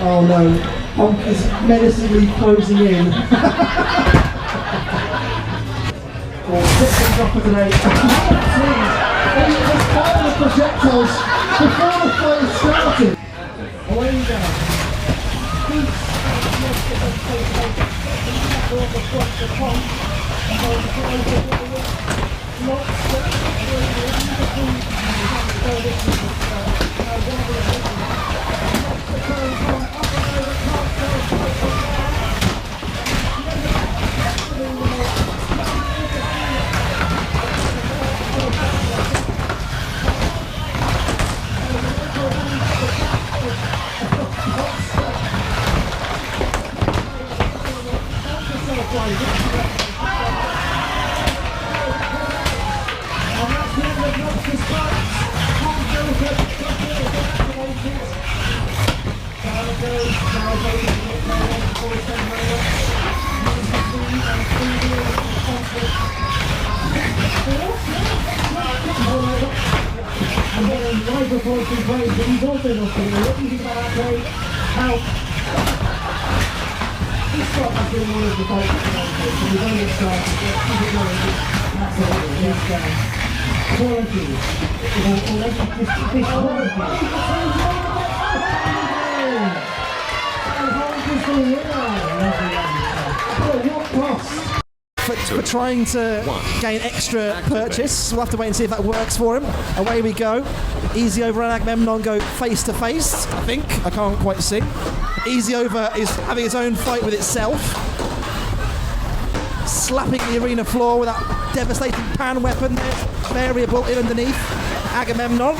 Oh no, honk is menacingly closing in. Six off for today. There's fire the projectiles before the fight started. Away we go. And then right before it's been played, but he's also not going to what do you think about that play? How? This spot has been one of the favourites tonight, so we've only started, but keep it going, absolutely, yes, quality. What cost? For trying to gain extra purchase. We'll have to wait and see if that works for him. Away we go. Easy Over and Agamemnon go face to face, I think. I can't quite see. Easy Over is having its own fight with itself. Slapping the arena floor with that devastating pan weapon there. Variable in underneath. Agamemnon.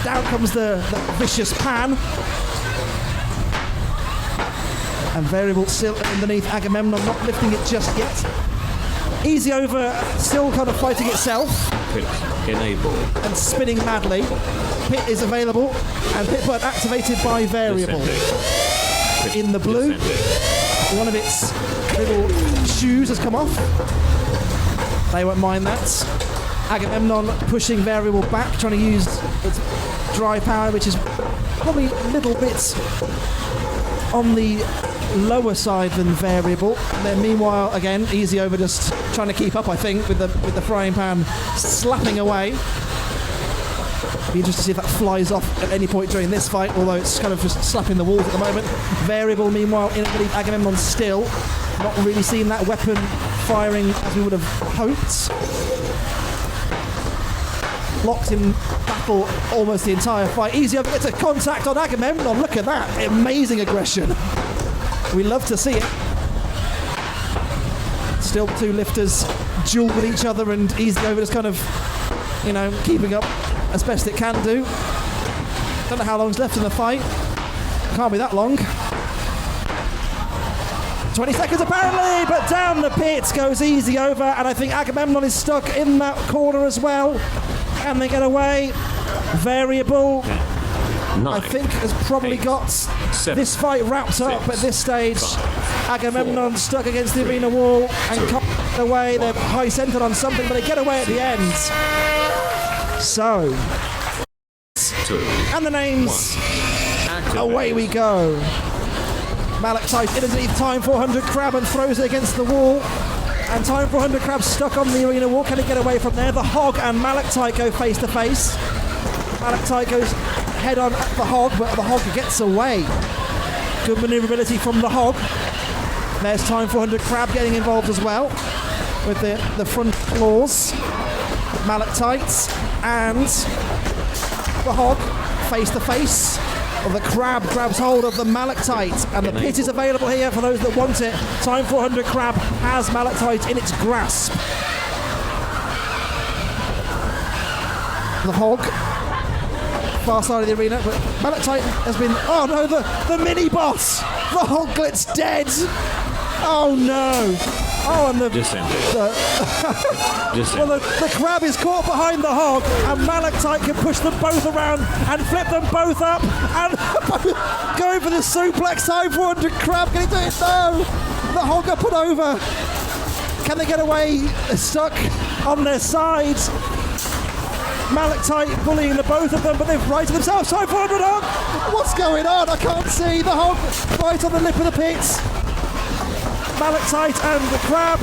Down comes the vicious pan. And Variable still underneath Agamemnon, not lifting it just yet. Easy Over, still kind of fighting itself. Pit enable. And spinning madly. Pit is available, and Pit button activated by Variable. In the blue, one of its little shoes has come off. They won't mind that. Agamemnon pushing Variable back, trying to use its dry power, which is probably a little bit on the lower side than Variable. And then meanwhile, again, Easy Over just trying to keep up, I think, with the frying pan slapping away. Be interested to see if that flies off at any point during this fight, although it's kind of just slapping the walls at the moment. Variable, meanwhile, in underneath Agamemnon still. Not really seeing that weapon firing as we would have hoped. Locked in battle almost the entire fight. Easy Over gets a contact on Agamemnon. Look at that. Amazing aggression. We love to see it. Still two lifters duel with each other, and Easy Over just kind of, keeping up as best it can do. Don't know how long's left in the fight. Can't be that long. 20 seconds apparently, but down the pit goes Easy Over, and I think Agamemnon is stuck in that corner as well. Can they get away? Variable, 9, I think, has probably 8, got 7, this fight wrapped 6, up at this stage. 5, Agamemnon 4, stuck against the arena wall and 2, can't get away. They're high centered on something, but they get away at the end. So, 2, and the names, 1. away we go. Malachite in underneath Time 400 Crab and throws it against the wall. And Time 400 Crab stuck on the arena wall. Can he get away from there? The Hog and Malachite go face to face. Malachite goes head on at the Hog, but the Hog gets away. Good maneuverability from the Hog. There's Time 400 Crab getting involved as well with the front claws. Malachite and the Hog face to face. The Crab grabs hold of the Malachite, and the pit is available here for those that want it. Time 400 Crab has Malachite in its grasp. The Hog, far side of the arena, but Malachite has been, oh no, the mini-boss! The Hoglet's dead! Oh no! Oh, and the Crab is caught behind the Hog, and Malachite can push them both around and flip them both up, and going for the suplex. Time 400 Crab, can he do it? No! The Hog are put over. Can they get away? They're stuck on their sides. Malachite bullying the both of them, but they've righted themselves. Time for 100 honk. What's going on? I can't see the honk right on the lip of the pit. Malachite and the crab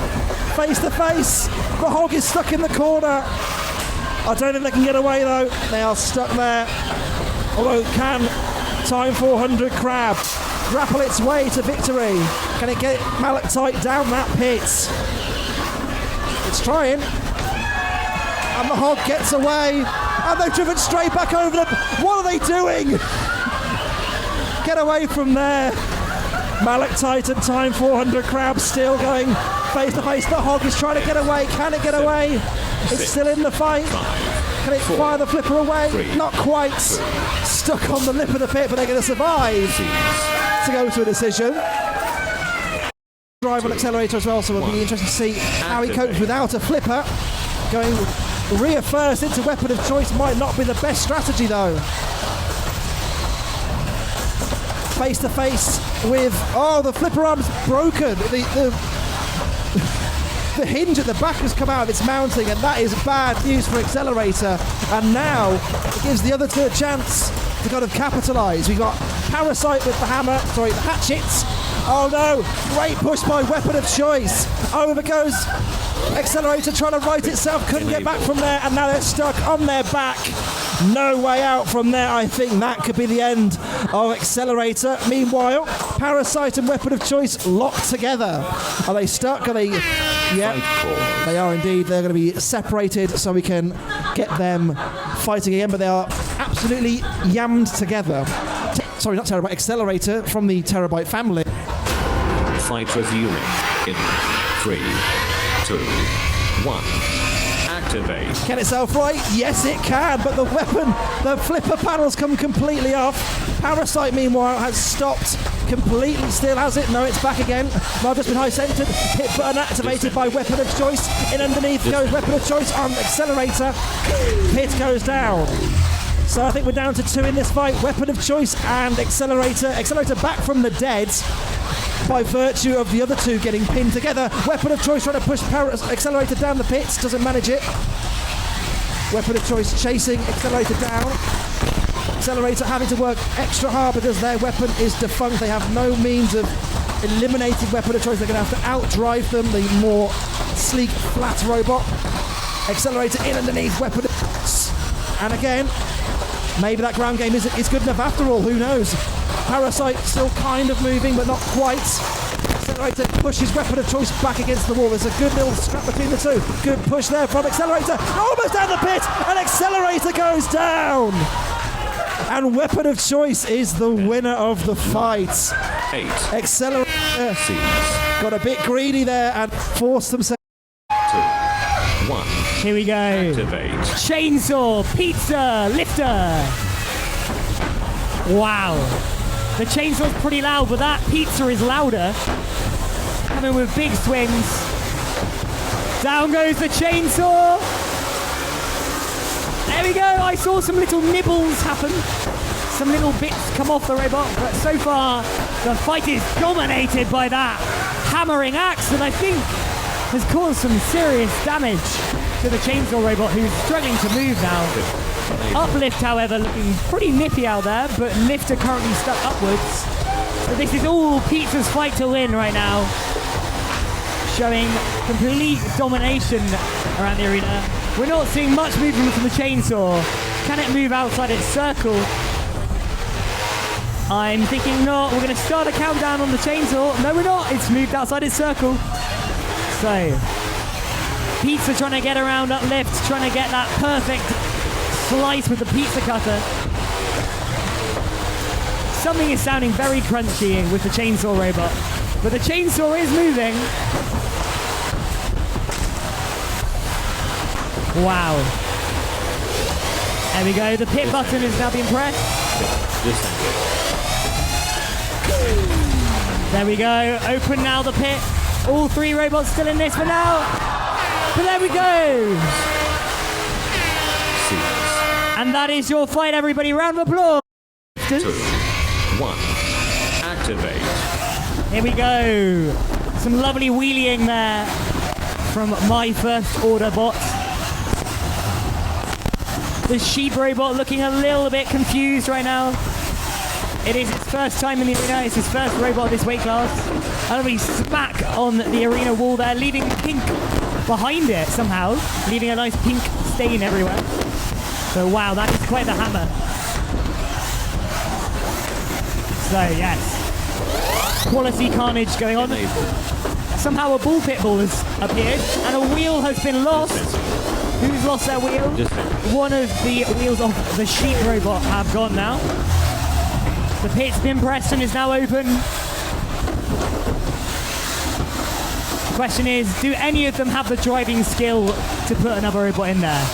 face to face. The hog is stuck in the corner. I don't think they can get away though. They are stuck there. Although can Time 400 crab grapple its way to victory? Can it get Malachite down that pit? It's trying. And the hog gets away. And they've driven straight back over them. What are they doing? Get away from there. Malachite and Time 400 crab still going face to face. The hog is trying to get away. Can it get away? It's still in the fight. Can it fire the flipper away? Not quite. Stuck on the lip of the pit, but they're going to survive to go to a decision. Drive on Xcelerator as well, so it'll be interesting to see how he copes without a flipper. Going rear first into weapon of choice might not be the best strategy though. Face to face with, the flipper arm's broken. The hinge at the back has come out of its mounting, and that is bad news for Xcelerator. And now it gives the other two a chance to kind of capitalise. We've got Parasite with the hatchet. Oh no, great push by weapon of choice. Over goes Xcelerator trying to right itself, couldn't get back from there, and now they're stuck on their back. No way out from there. I think that could be the end of Xcelerator. Meanwhile, Parasite and weapon of choice locked together. Are they stuck? Are they? Yeah, they are indeed. They're going to be separated so we can get them fighting again, but they are absolutely yammed together. Sorry, not Terabyte, Xcelerator from the Terabyte family. Fight resuming in 3, 2, 1. Activate. Can it self-right? Yes, it can, but the weapon, the flipper panels come completely off. Parasite, meanwhile, has stopped completely still, has it? No, it's back again. Might have just been high-centered. Hit button activated by weapon of choice. In underneath goes weapon of choice on Xcelerator. Hit goes down. So I think we're down to 2 in this fight. Weapon of choice and Xcelerator. Xcelerator back from the dead by virtue of the other two getting pinned together. Weapon of choice trying to push Xcelerator down the pits. Doesn't manage it. Weapon of choice chasing Xcelerator down. Xcelerator having to work extra hard because their weapon is defunct. They have no means of eliminating weapon of choice. They're going to have to outdrive them, the more sleek, flat robot. Xcelerator in underneath weapon of choice. And again, maybe that ground game is good enough after all, who knows? Parasite still kind of moving, but not quite. Xcelerator pushes weapon of choice back against the wall. There's a good little scrap between the two. Good push there from Xcelerator. Almost down the pit, and Xcelerator goes down. And weapon of choice is the winner of the fight. 8. Xcelerator got a bit greedy there and forced themselves. 2, 1. Here we go. Activate. Chainsaw, pizza, lifter. Wow. The chainsaw's pretty loud, but that pizza is louder. Coming with big swings. Down goes the chainsaw. There we go. I saw some little nibbles happen. Some little bits come off the robot, but so far the fight is dominated by that hammering axe that I think has caused some serious damage to the chainsaw robot, who's struggling to move now. Uplift, however, looking pretty nippy out there, but Lifter currently stuck upwards. So this is all Pizza's fight to win right now. Showing complete domination around the arena. We're not seeing much movement from the chainsaw. Can it move outside its circle? I'm thinking not. We're going to start a countdown on the chainsaw. No, we're not. It's moved outside its circle. So, Pizza trying to get around Uplift, trying to get that perfect slice with the pizza cutter. Something is sounding very crunchy with the chainsaw robot, but the chainsaw is moving. Wow. There we go. The pit button is now being pressed. There we go. Open now the pit. All 3 robots still in this for now. But there we go. And that is your fight, everybody. Round of applause. 2, 1. Activate. Here we go. Some lovely wheeling there from my first order bot. The sheep robot looking a little bit confused right now. It is its first time in the arena. It's his first robot of this weight class. And we smack on the arena wall there, leaving pink behind it somehow, leaving a nice pink stain everywhere. So wow, that is quite the hammer. So yes, quality carnage going on. Somehow a ball pit ball has appeared and a wheel has been lost. Who's lost their wheel? One of the wheels of the sheep robot have gone now. The pit's been pressed and is now open. The question is, do any of them have the driving skill to put another robot in there?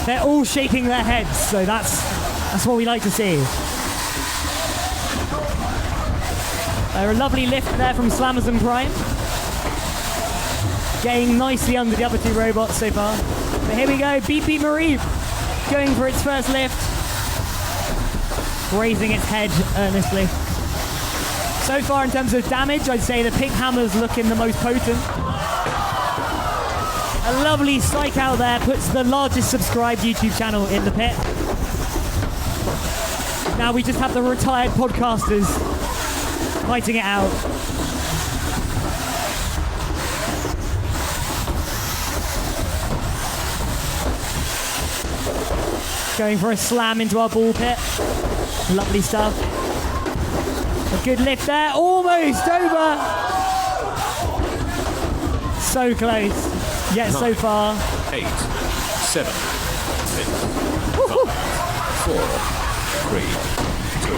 They're all shaking their heads, so that's what we like to see. A lovely lift there from Slammers and Prime. Getting nicely under the other two robots so far. But here we go, Beep Beep Mareep going for its first lift. Raising its head earnestly. So far in terms of damage, I'd say the pink hammer's looking the most potent. A lovely psych out there puts the largest subscribed YouTube channel in the pit. Now we just have the retired podcasters fighting it out. Going for a slam into our ball pit. Lovely stuff. A good lift there. Almost over. So close. Yet so far. 8, 7, 6, 5, 4, 3, 2,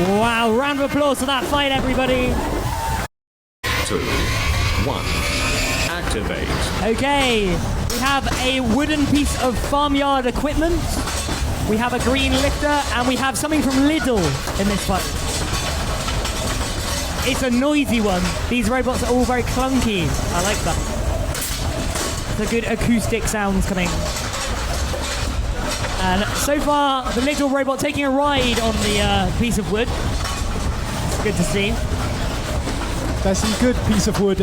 1. Wow, round of applause for that fight, everybody. 2, 1. Activate. Okay, we have a wooden piece of farmyard equipment. We have a green lifter, and we have something from Lidl in this fight. It's a noisy one. These robots are all very clunky. I like that. The good acoustic sounds coming. And so far, the Lidl robot taking a ride on the piece of wood. It's good to see. There's some good piece of wood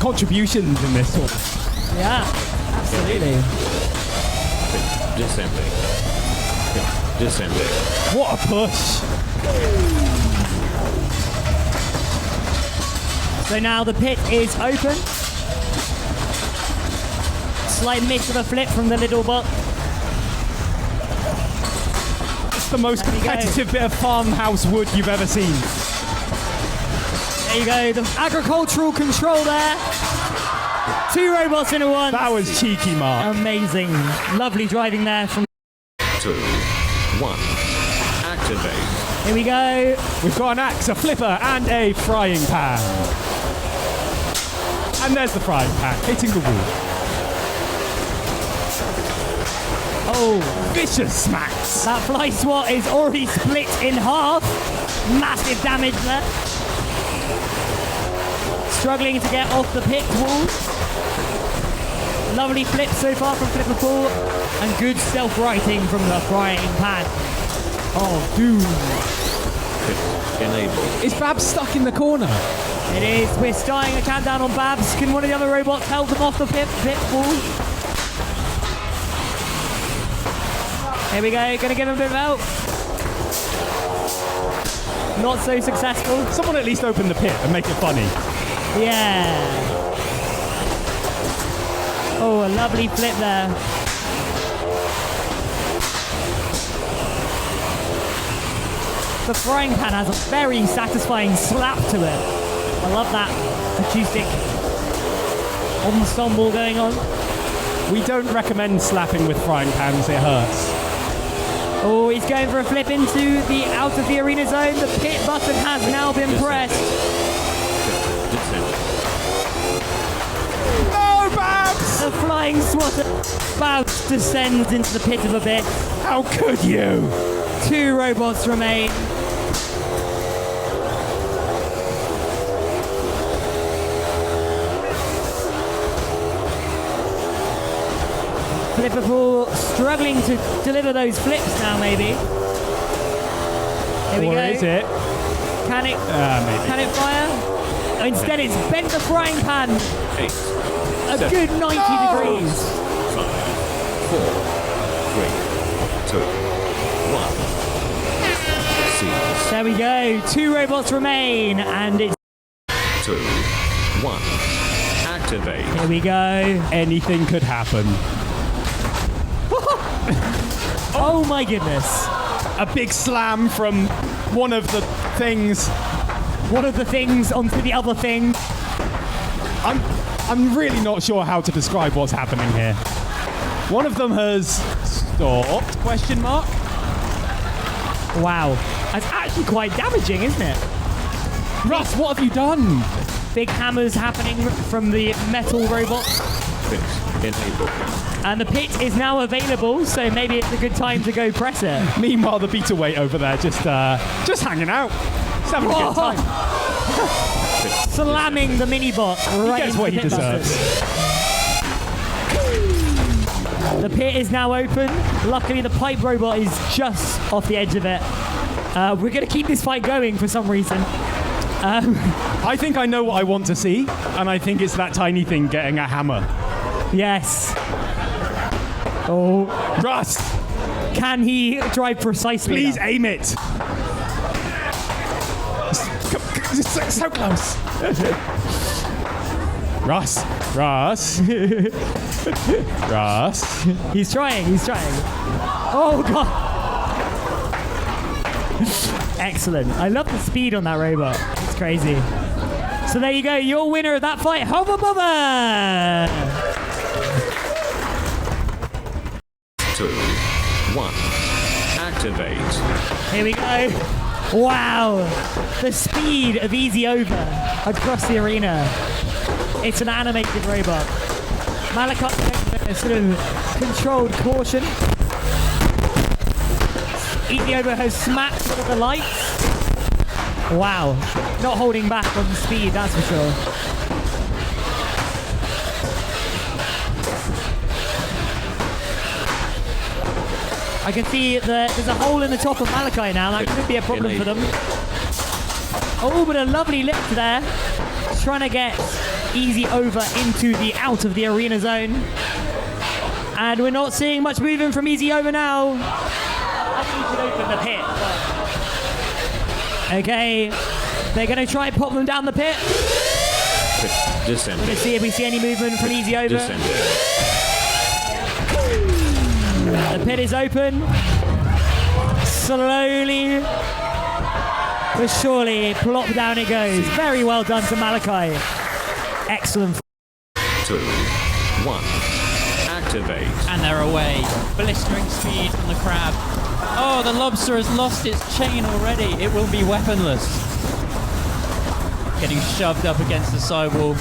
contributions in this one. Yeah, absolutely. Descending. Descending. What a push! So now the pit is open. Slight miss of a flip from the little bot. It's the most competitive bit of farmhouse wood you've ever seen. There you go, the agricultural control there. Two robots in a one. That was cheeky, Mark. Amazing. Lovely driving there from 2, 1. Activate. Here we go. We've got an axe, a flipper, and a frying pan. And there's the frying pan, hitting the wall. Oh, Vicious smacks. that fly swat is already split in half. Massive damage there. Struggling to get off the pit wall. Lovely flip so far from Flipperpool. And good self-righting from the frying pan. Oh, doom. Enable. Is Bab stuck in the corner? It is. We're starting a countdown on Babs. Can one of the other robots help them off the pit wall? Here we go. Gonna give him a bit of help. Not so successful. Someone at least open the pit and make it funny. Yeah. Oh, a lovely flip there. The frying pan has a very satisfying slap to it. I love that acoustic ensemble going on. We don't recommend slapping with frying pans, it hurts. Oh, he's going for a flip into the out of the arena zone. The pit button has now been pressed. Descending. No, Babs! The flying swatter Babs descends into the pit of abyss. How could you? Two robots remain. Flipperpool struggling to deliver those flips now, maybe. Here we Or go. is it? Can it? Maybe. Can it fire? Oh, instead, it's bent the frying pan 8, a 7, good 90 degrees. 5, 4, 3, 2, 1. Seize. There we go. 2 robots remain, and it's 2, 1. Activate. here we go. Anything could happen. Oh my goodness. A big slam from one of the things. One of the things onto the other thing. I'm really not sure how to describe what's happening here. One of them has stopped, question mark. Wow. That's actually quite damaging, isn't it? Russ, what have you done? Big hammers happening from the metal robots. Pit enabled. And the pit is now available, so maybe it's a good time to go press it. Meanwhile, the beta weight over there just hanging out. Just having a good time. Slamming the mini-bot right He gets into what the he pit deserves. busters. The pit is now open. Luckily, the pipe robot is just off the edge of it. We're going to keep this fight going for some reason. I think I know what I want to see, and I think it's that tiny thing getting a hammer. Yes. Oh, Russ, can he drive precisely? please enough? aim it. It's so close. Russ. Russ. He's trying. Oh, God. Excellent. I love the speed on that robot. It's crazy. So there you go. Your winner of that fight, Hovva Bovva. 2, 1. Activate. Here we go. Wow. The speed of Easy Over across the arena. It's an animated robot. Malachite takes a sort of controlled caution. Easy Over has smacked one of the lights. Wow. Not holding back on the speed, that's for sure. I can see that there's a hole in the top of Malachite now. That could be a problem for them. Oh, but a lovely lift there. Trying to get Easy Over into the out of the arena zone. And we're not seeing much movement from Easy Over now. I think you should open the pit. Okay. They're going to try and pop them down the pit. Pit descending. Let's see if we see any movement from Easy Over. Descending. The pit is open. Slowly but surely, plop down it goes. Very well done to Malachite. Excellent. 2, 1. Activate. And they're away. Blistering speed from the crab. Oh, the lobster has lost its chain already. It will be weaponless. Getting shoved up against the sidewall.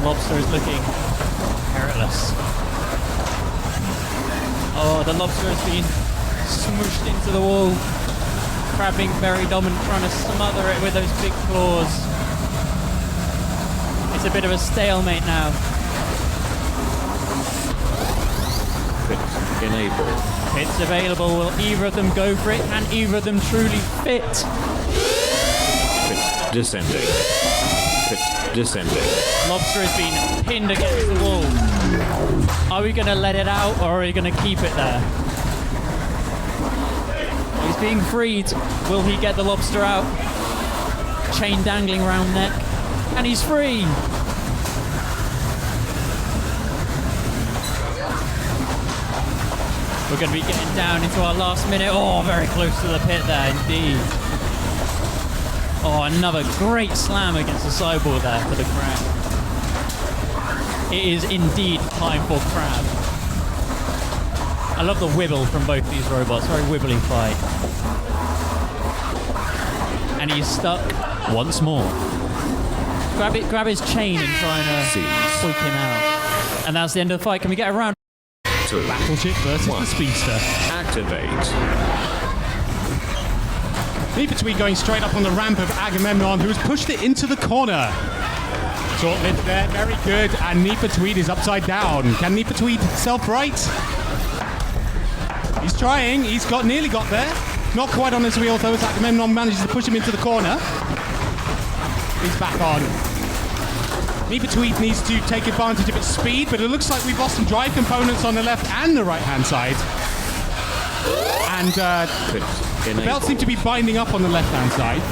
Lobster is looking peritless. Oh, the lobster has been smooshed into the wall. Crab being very dominant, trying to smother it with those big claws. It's a bit of a stalemate now. Pit enabled. It's available. Will either of them go for it? Can either of them truly fit? Pit descending. Pit descending. Lobster has been pinned against the wall. Are we going to let it out or are we going to keep it there? He's being freed. Will he get the lobster out? Chain dangling round neck. And he's free. We're going to be getting down into our last minute. Oh, very close to the pit there, indeed. Oh, another great slam against the sidewall there for the crab. It is indeed time for crab. I love the wibble from both these robots. Very wibbly fight. And he's stuck once more. Grab his chain and try and squeak him out. And that's the end of the fight. Can we get a round? 2, Battleship versus 1. the Speedster. Activate. Tweed going straight up on the ramp of Agamemnon, who has pushed it into the corner. Short lift there, very good. And Tweed is upside down. Can Tweed self-right? He's trying. He's nearly got there. Not quite on his wheel, though, as Agamemnon manages to push him into the corner. He's back on. Tweed needs to take advantage of its speed, but it looks like we've lost some drive components on the left and the right-hand side. And the belts seem to be binding up on the left-hand side.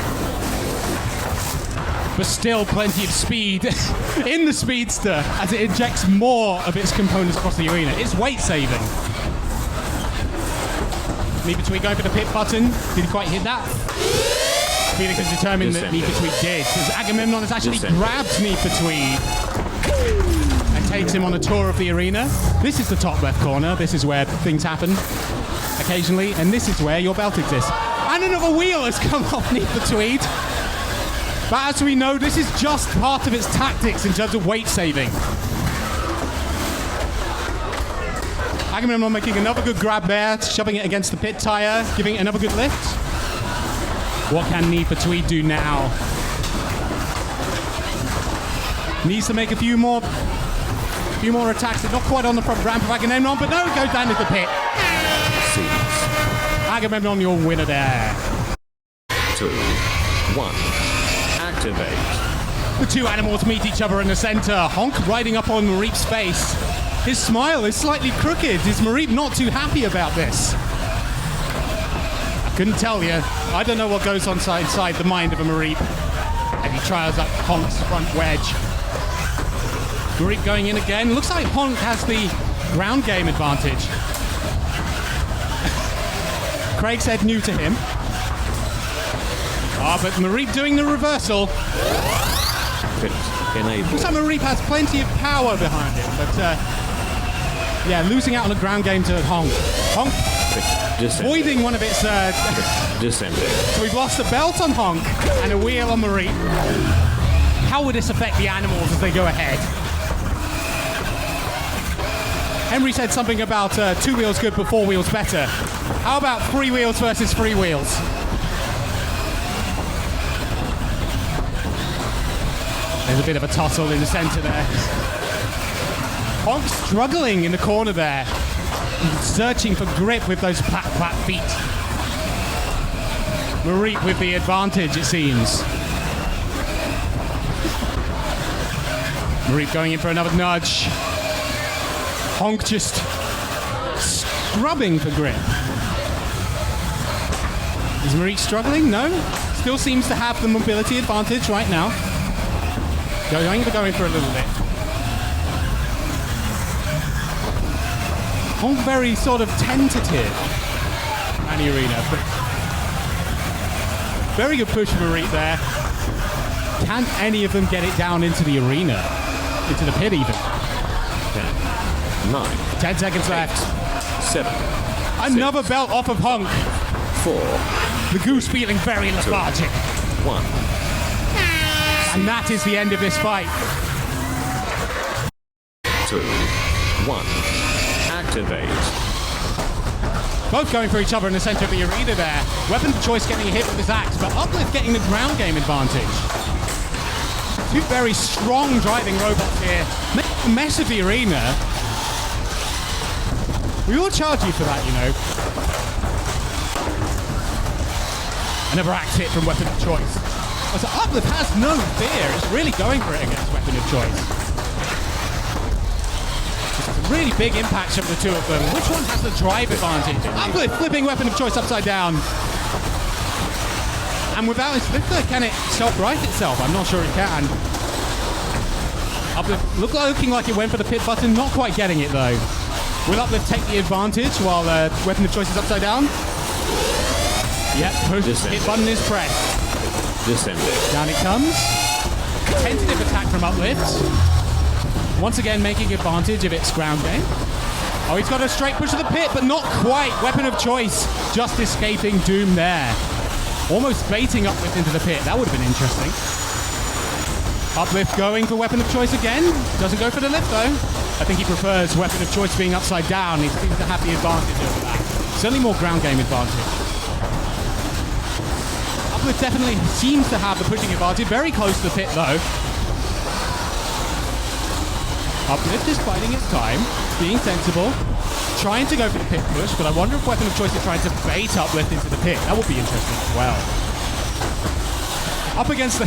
But still plenty of speed in the Speedster as it injects more of its components across the arena. It's weight saving. Tweed going for the pit button. Did he quite hit that? Felix is determined that Tweed did, because Agamemnon has actually grabbed Tweed and takes him on a tour of the arena. This is the top left corner. This is where things happen occasionally, and this is where your belt exists. And another wheel has come off Tweed. But as we know, this is just part of its tactics in terms of weight saving. Agamemnon making another good grab there, shoving it against the pit tire, giving it another good lift. What can Tweed do now? Needs to make a few more attacks. They're not quite on the front ramp of Agamemnon, but no, it goes down to the pit. Agamemnon, your winner there. 2, 1. Activate. The two animals meet each other in the center. Honk riding up on Mareep's face. His smile is slightly crooked. Is Mareep not too happy about this? I couldn't tell you. I don't know what goes on inside the mind of a Mareep. And he trials up Honk's front wedge. Mareep going in again. Looks like Honk has the ground game advantage. Craig said new to him. But Mareep doing the reversal. Looks like Mareep has plenty of power behind him, but yeah, losing out on the ground game to Honk. Honk voiding one of its... So we've lost a belt on Honk and a wheel on Mareep. How would this affect the animals as they go ahead? Henry said something about 2 wheels good but 4 wheels better. How about 3 wheels versus 3 wheels? There's a bit of a tussle in the center there. Honk struggling in the corner there. Searching for grip with those plat feet. Mareep with the advantage, it seems. Mareep going in for another nudge. Honk just scrubbing for grip. Is Mareep struggling? No. Still seems to have the mobility advantage right now. Going for a little bit. Honk very sort of tentative around the arena, but very good push from Mareep there. Can any of them get it down into the arena? Into the pit even? 10, 9, 10 seconds left. 7. Another belt off of Honk. 4. The goose feeling very lethargic. 1. And that is the end of this fight. 2, 1. Activate. Both going for each other in the center of the arena there. Weapon of choice getting hit with his axe, but Uplift getting the ground game advantage. Two very strong driving robots here. Make a mess of the arena. We will charge you for that, you know. Another axe hit from Weapon of Choice. So Uplift has no fear. It's really going for it against Weapon of Choice. It's a really big impact from the two of them. Which one has the drive advantage? Uplift flipping Weapon of Choice upside down. And without its flipper, can it self-right itself? I'm not sure it can. Uplift looking like it went for the pit button. Not quite getting it though. Will Uplift take the advantage while Weapon of Choice is upside down? Yep, hit button is pressed. Descending. Down it comes. Tentative attack from Uplift. Once again making advantage of its ground game. Oh, he's got a straight push to the pit, but not quite. Weapon of Choice just escaping doom there. Almost baiting Uplift into the pit. That would have been interesting. Uplift going for Weapon of Choice again. Doesn't go for the lift though. I think he prefers Weapon of Choice being upside down. He seems to have the advantage over that. Certainly more ground game advantage. Uplift definitely seems to have the pushing advantage. Very close to the pit though. Uplift is biding its time, being sensible, trying to go for the pit push, but I wonder if Weapon of Choice is trying to bait Uplift into the pit. That would be interesting as well. Up against the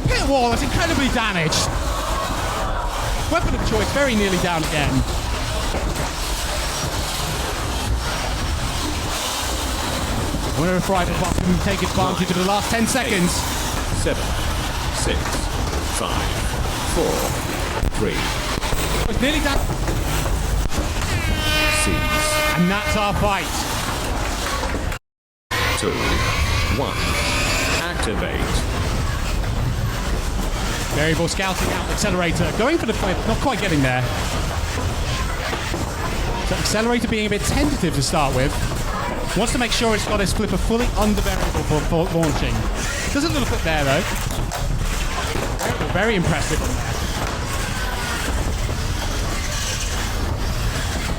pit wall is incredibly damaged. weapon of choice very nearly down again. I wonder if Rivalbot can take advantage of the last 10 seconds. 7, 6, 5, 4, 3. It's nearly down. Seize. And that's our fight. 2, 1. Activate. Variable scouting out Xcelerator. Going for the flip, not quite getting there. So Xcelerator being a bit tentative to start with. Wants to make sure it's got his flipper fully under variable for launching. Does a little bit there though. Very impressive on that.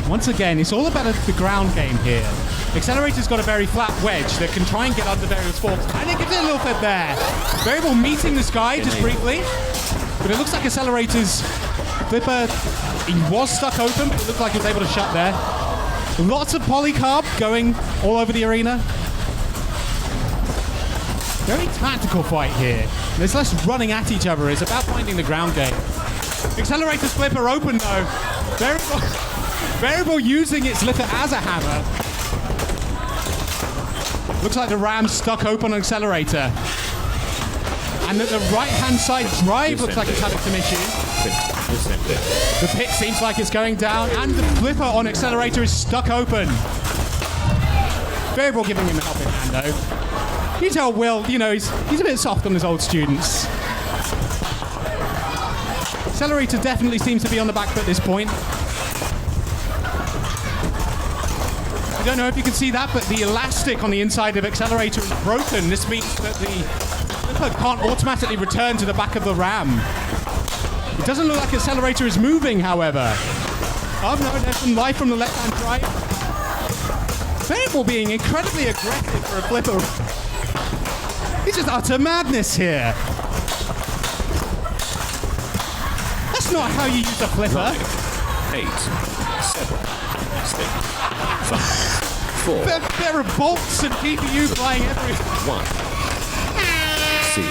Once again, it's all about the ground game here. Xcelerator's got a very flat wedge that can try and get under various forks, and it gives it a little bit there. Variable meeting this guy just briefly, but it looks like Xcelerator's flipper, he was stuck open, but it looked like he was able to shut there. Lots of polycarb going all over the arena. Very tactical fight here. There's less running at each other. It's about finding the ground game. Xcelerator's flipper open though. Variable using its flipper as a hammer. Looks like the ram's stuck open on Xcelerator. And that the right-hand side drive looks like it's having some issues. The pit seems like it's going down, and the flipper on Xcelerator is stuck open. Variable giving him a helping hand, though. You tell Will, you know, he's a bit soft on his old students. Xcelerator definitely seems to be on the back foot at this point. I don't know if you can see that, but the elastic on the inside of Xcelerator is broken. This means that the flipper can't automatically return to the back of the ram. It doesn't look like Xcelerator is moving, however. Oh no, there's some life from the left-hand drive. Variable being incredibly aggressive for a flipper. It's just utter madness here. That's not how you use a flipper. 8, 7, 6, 5, 4. There are bolts and PPU flying everywhere. 1. Seize.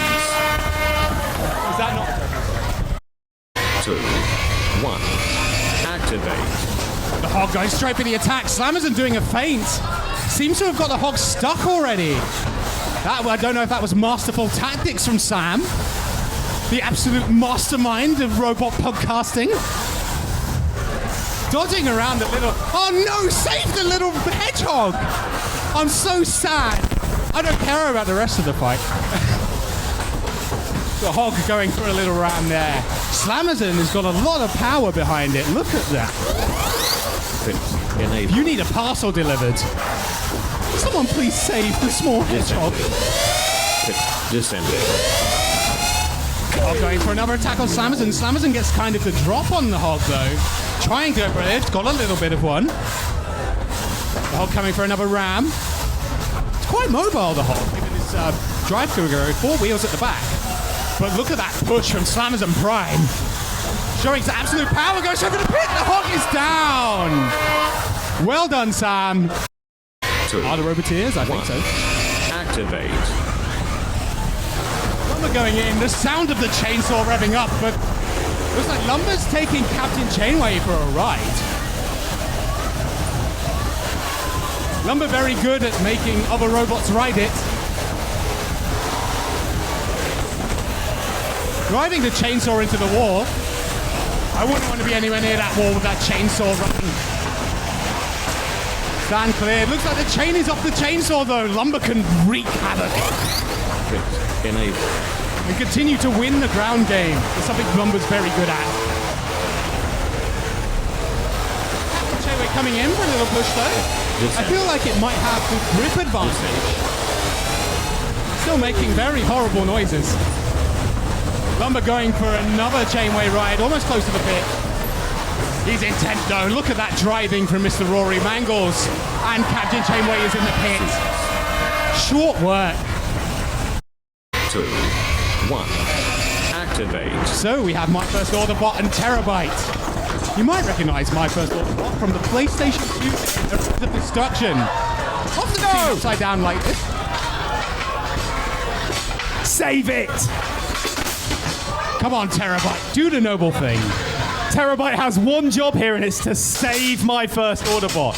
Is that not... 2, 1. Activate. The Hog going straight for the attack. Slammerson doing a feint. Seems to have got the Hog stuck already. I don't know if that was masterful tactics from Sam. The absolute mastermind of robot podcasting. Dodging around a little... Oh no, save the little hedgehog! I'm so sad. I don't care about the rest of the fight. The Hog going for a little round there. Slammerson has got a lot of power behind it. Look at that. You need a parcel delivered. Someone please save the small hedgehog. Descending. Hog going for another attack on Slammerson. Slammerson gets kind of the drop on the Hog though. Trying to go for it. Got a little bit of one. The Hog coming for another ram. It's quite mobile, the Hog, given his drive-through go 4 wheels at the back. But look at that push from Slammerson Prime. Showing his absolute power, goes over the pit. The Hog is down. Well done, Sam. 2. Are the Roboteers? I think so. Activate. Lumber going in. The sound of the chainsaw revving up, but looks like Lumber's taking Captain Chainway for a ride. Lumber very good at making other robots ride it. Driving the chainsaw into the wall. I wouldn't want to be anywhere near that wall with that chainsaw running. Stand clear. Looks like the chain is off the chainsaw though. Lumber can wreak havoc. Enable. And continue to win the ground game. It's something Lumber's very good at. Chainway coming in for a little push though. I feel like it might have the grip advantage. Still making very horrible noises. Lumber going for another Chainway ride, almost close to the pit. He's intent though. Look at that driving from Mr. Rory Mangles. And Captain Chainway is in the pit. Short work. 2, 1. Activate. So we have My First Order Bot and Terabyte. You might recognize My First Order Bot from the PlayStation 2 of Destruction. Off the go! Upside down like this. Save it! Come on, Terabyte, do the noble thing. Terabyte has one job here, and it's to save my first order bot.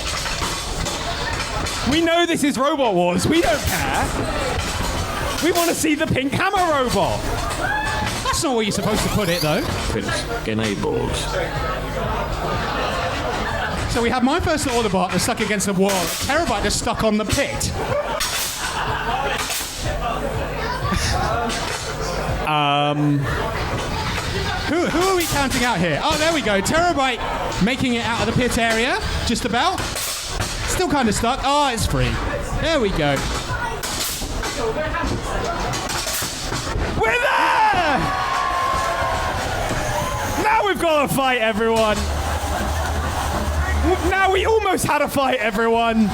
We know this is Robot Wars. We don't care. We want to see the pink hammer robot. That's not where you're supposed to put it, though. Pit enabled. So we have my first order bot that's stuck against the wall. Terabyte just stuck on the pit. Who are we counting out here? Oh, there we go. Terabyte making it out of the pit area, just about. Still kind of stuck. Oh, it's free. There we go. We're there! Now we've got a fight, everyone. Now we almost had a fight, everyone.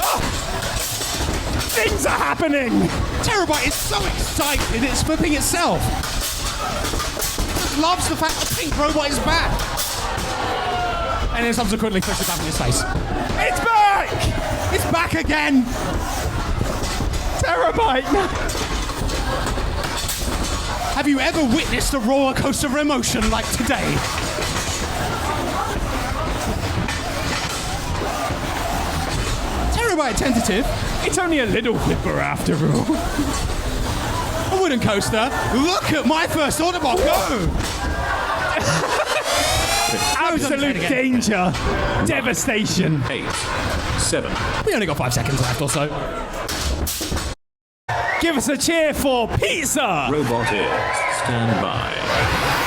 Oh, things are happening. Terabyte is so excited it's flipping itself. Just loves the fact the pink robot is back. And then subsequently pushes it back in his face. It's back! It's back again! Terabyte! Have you ever witnessed a roller coaster of emotion like today? Terabyte tentative. It's only a little flipper after all. A wooden coaster. Look at my first order bot go! Absolute danger. Devastation. 8, 7. We only got 5 seconds left or so. Give us a cheer for pizza! Robot is. Stand by.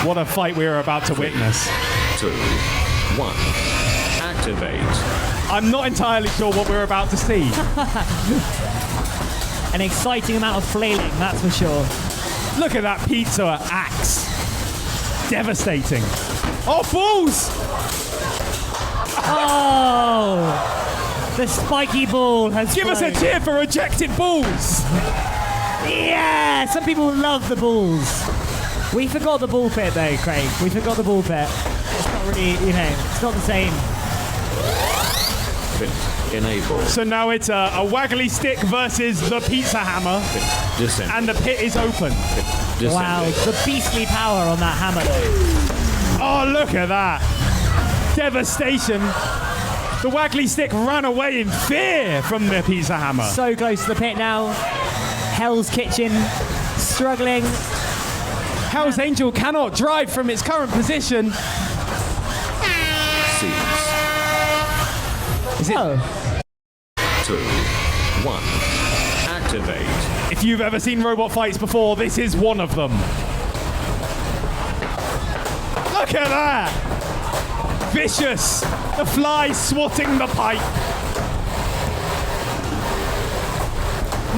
What a fight we are about to witness. 2, 1. Activate. I'm not entirely sure what we're about to see. An exciting amount of flailing, that's for sure. Look at that pizza axe. Devastating. Oh, balls! Oh! The spiky ball has Give us a flown. cheer for rejected balls! Yeah! Some people love the balls. We forgot the ball pit though, Craig. We forgot the ball pit. It's not really, it's not the same. Pit enabled. So now it's a waggly stick versus the pizza hammer, Pit descending. and the pit is open. Pit descending. Wow, the beastly power on that hammer though. Oh, look at that. Devastation. The waggly stick ran away in fear from the pizza hammer. So close to the pit now. Hell's Kitchen, struggling. Hell's Angel cannot drive from its current position. Seize. Is it? 2, 1. Activate. If you've ever seen robot fights before, this is one of them. Look at that! Vicious! The fly swatting the pipe.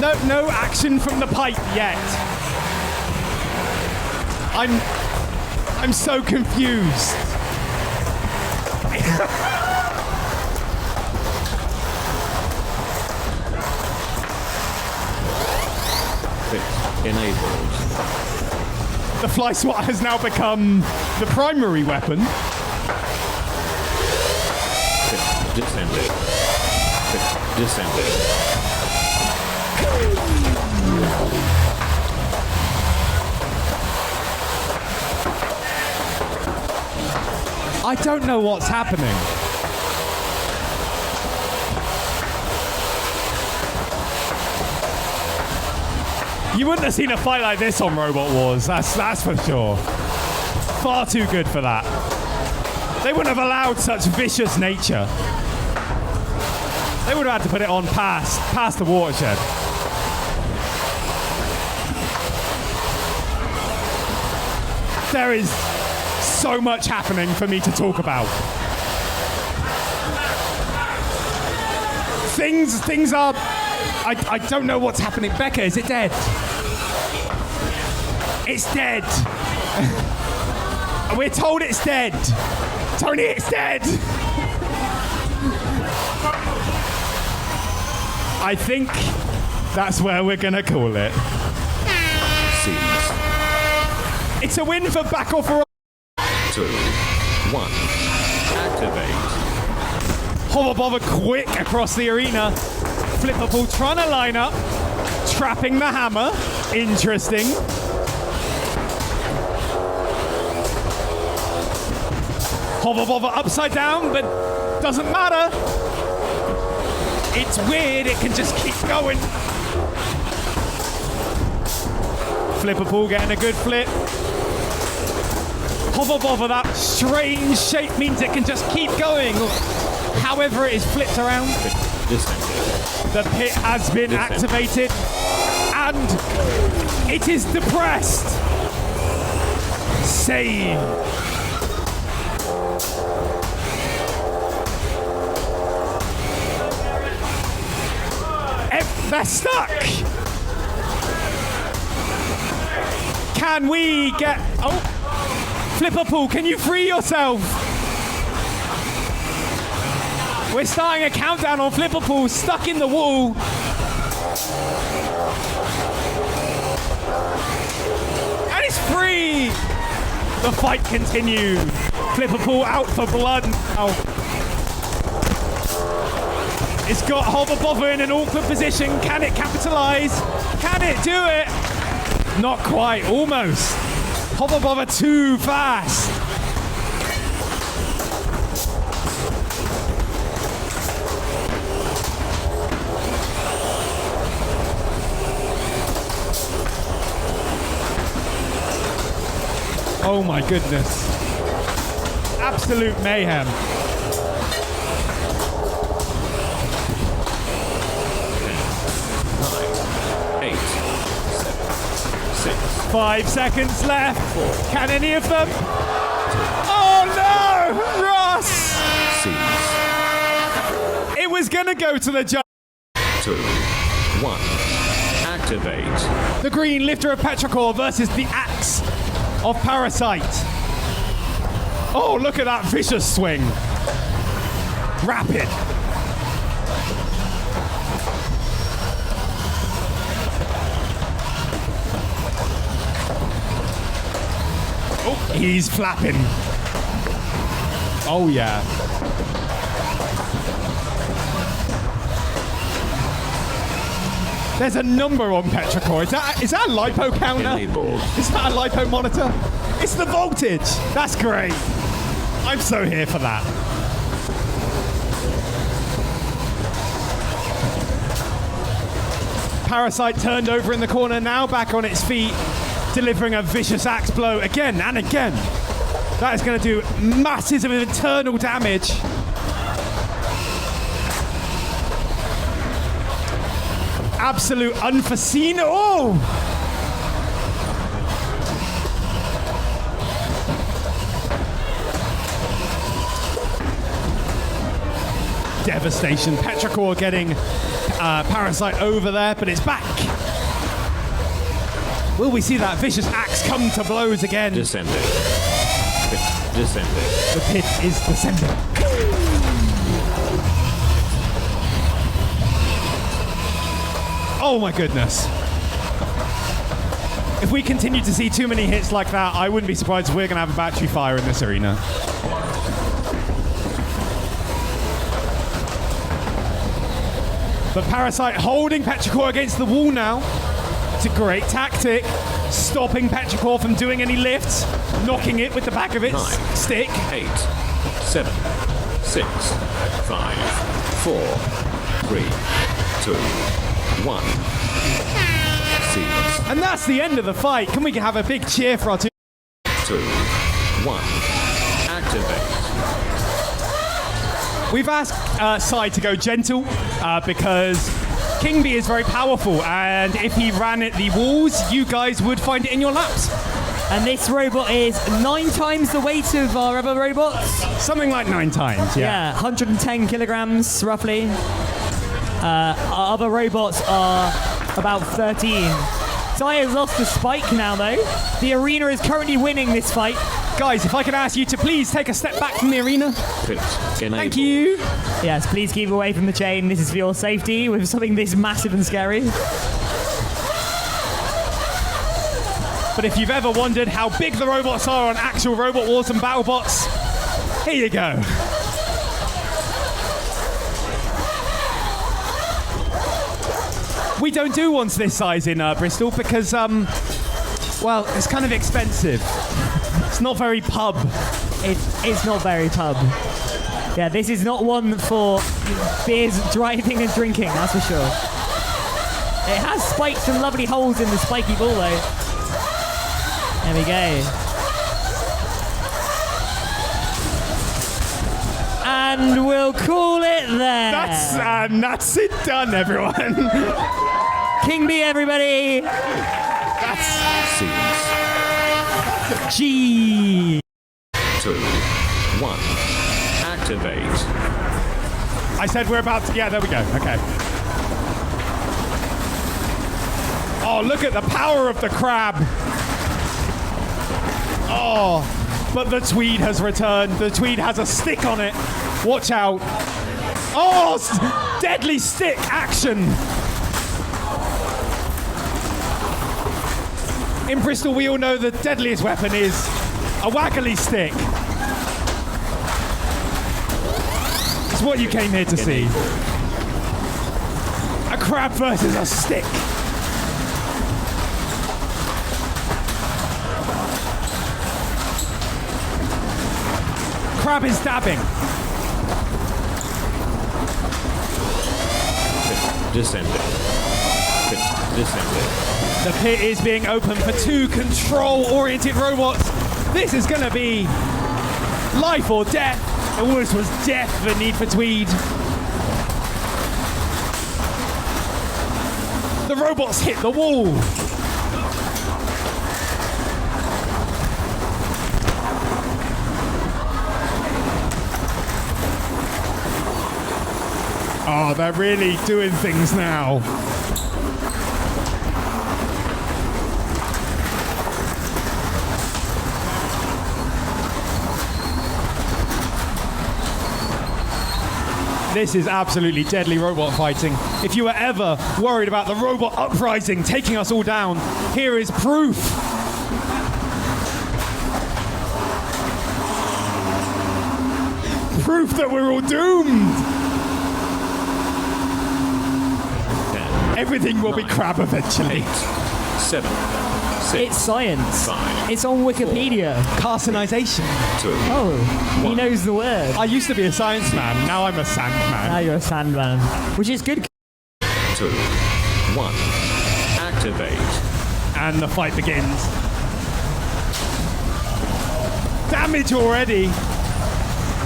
No action from the pipe yet. I'm so confused. Pit enabled. The fly swat has now become the primary weapon. Pit descending. Pit descending. I don't know what's happening. You wouldn't have seen a fight like this on Robot Wars, that's for sure. Far too good for that. They wouldn't have allowed such vicious nature. They would have had to put it on past the watershed. There is so much happening for me to talk about. Things are... I don't know what's happening. Becca, is it dead? It's dead. We're told it's dead. Tony, it's dead. I think that's where we're going to call it. Seize. It's a win for Backofforillsmackee. 2, 1. Activate. Hovva Bovva quick across the arena. Flipperpool trying to line up. Trapping the hammer. Interesting. Hovva Bovva upside down, but doesn't matter. It's weird, it can just keep going. Flipperpool getting a good flip. Hovva Bovva, that strange shape means it can just keep going. However it is flipped around. The pit has been activated and it is depressed. Save. They're stuck. Can we get... Oh, Flipperpool, can you free yourself? We're starting a countdown on Flipperpool, stuck in the wall. And it's free. The fight continues. Flipperpool out for blood now. It's got Hovva Bovva in an awkward position. Can it capitalize? Can it do it? Not quite, almost. Hovva Bovva too fast. Oh my goodness. Absolute mayhem. 5 seconds left. Can any of them? Oh no! Ross! Cease. It was gonna go to the judge. 2, 1. Activate. The green lifter of Petrichor versus the axe of Parasite. Oh, look at that vicious swing. Rapid. Oh, he's flapping. Oh, yeah. There's a number on Petrichor. Is that a lipo counter? Enabled. Is that a lipo monitor? It's the voltage. That's great. I'm so here for that. Parasite turned over in the corner, now back on its feet, delivering a vicious axe blow again and again. That is going to do masses of internal damage. Absolute unforeseen. Oh! Devastation. Petrichor getting Parasite over there, but it's back. Will we see that vicious axe come to blows again? Descending. Descending. The pit is descending. Oh my goodness. If we continue to see too many hits like that, I wouldn't be surprised if we're going to have a battery fire in this arena. But Parasite holding Petrichor against the wall now. It's a great tactic. Stopping Petrichor from doing any lifts. Knocking it with the back of its 9, stick. 8, 7, 6, 5, 4, 3, 2, 1. Cease. And that's the end of the fight. Can we have a big cheer for our two? 2, 1. Activate. We've asked Sai to go gentle because King Bee is very powerful, and if he ran at the walls, you guys would find it in your laps. And this robot is 9 times the weight of our other robots. Something like 9 times, Yeah, 110 kilograms roughly. Our other robots are about 13. Sai has lost the spike now though. The arena is currently winning this fight. Guys, if I could ask you to please take a step back from the arena. Pit. Enable. Thank you. Yes, please keep away from the chain. This is for your safety with something this massive and scary. But if you've ever wondered how big the robots are on actual Robot Wars and BattleBots, here you go. We don't do ones this size in Bristol because, well, it's kind of expensive. It's not very pub It's not very pub. Yeah, this is not one for beers, driving and drinking, that's for sure. It has spikes and lovely holes in the spiky ball though. There we go. And we'll call it there. That's it done, everyone. King B, everybody. Scenes. G. 2, 1. Activate. I said we're about to... Yeah, there we go. Okay. Oh, look at the power of the crab. Oh, but the Tweed has returned. The Tweed has a stick on it. Watch out. Oh, deadly stick action. In Bristol, we all know the deadliest weapon is a waggly stick. It's what you came here to see. A crab versus a stick. Crab is dabbing. Descending. Descending. The pit is being opened for 2 control-oriented robots. This is going to be life or death. It almost was death for Need for Tweed. The robots hit the wall. Oh, they're really doing things now. This is absolutely deadly robot fighting. If you were ever worried about the robot uprising taking us all down, here is proof. Proof that we're all doomed. 10, Everything will be crab eventually. 8, 7, 6. It's science. 5. It's on Wikipedia. Carcinization. 2. Oh, he knows the word. I used to be a science man, now I'm a sand man. Now you're a sandman, which is good. 2, 1. Activate. And the fight begins. Damage already.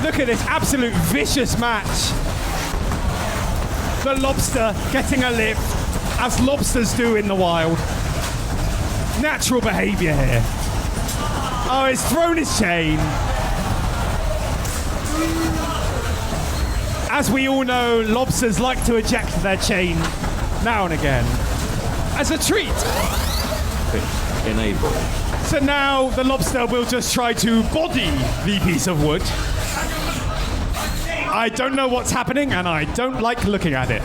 Look at this absolute vicious match. The lobster getting a lift, as lobsters do in the wild. Natural behavior here. Oh, it's thrown his chain. As we all know, lobsters like to eject their chain now and again as a treat. Enable. So now the lobster will just try to body the piece of wood. I don't know what's happening and I don't like looking at it.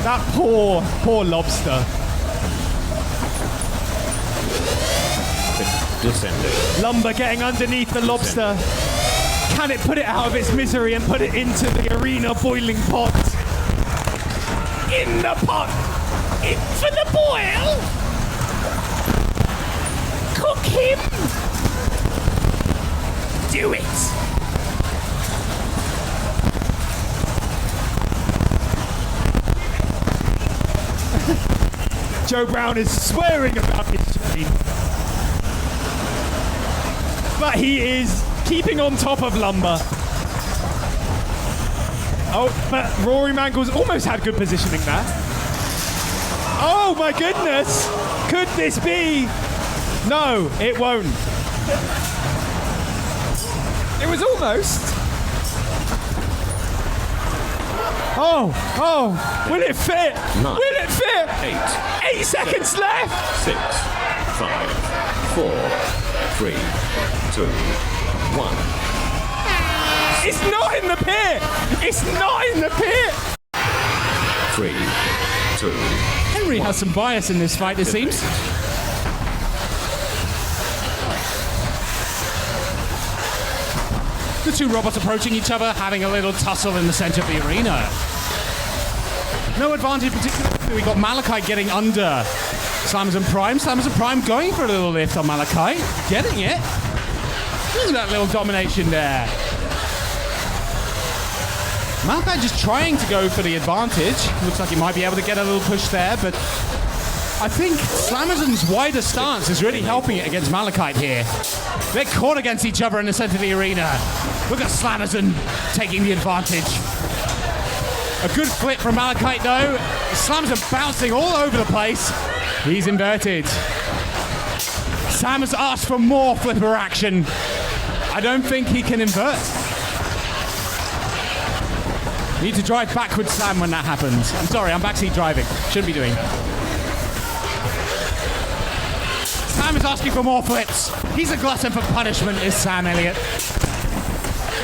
That poor lobster. Descending. Lumber getting underneath the lobster. Can it put it out of its misery and put it into the arena boiling pot? In the pot! In for the boil! Cook him! Do it! Joe Brown is swearing about his chain. But he is keeping on top of Lumber. Oh, but Rory Mangles almost had good positioning there. Oh my goodness! Could this be? No, it won't. It was almost. Oh, will it fit? 9, Will it fit? 8, 8 seconds left. 6, 5, 4, 3, 2, 1. It's not in the pit. It's not in the pit. 3, 2. Henry has some bias in this fight, it seems. The two robots approaching each other, having a little tussle in the center of the arena. No advantage particularly. We got Malachite getting under Slammers and Prime. Slammers and Prime going for a little lift on Malachite. Getting it. Look at that little domination there. Malachite just trying to go for the advantage. Looks like he might be able to get a little push there, but I think Slammerson's wider stance is really helping it against Malachite here. They're caught against each other in the center of the arena. Look at Slammerson taking the advantage. A good flip from Malachite though. Slammerson bouncing all over the place. He's inverted. Sam has asked for more flipper action. I don't think he can invert. Need to drive backwards, Sam, when that happens. I'm sorry, I'm backseat driving. Shouldn't be doing that. Sam is asking for more flips. He's a glutton for punishment, is Sam Elliott.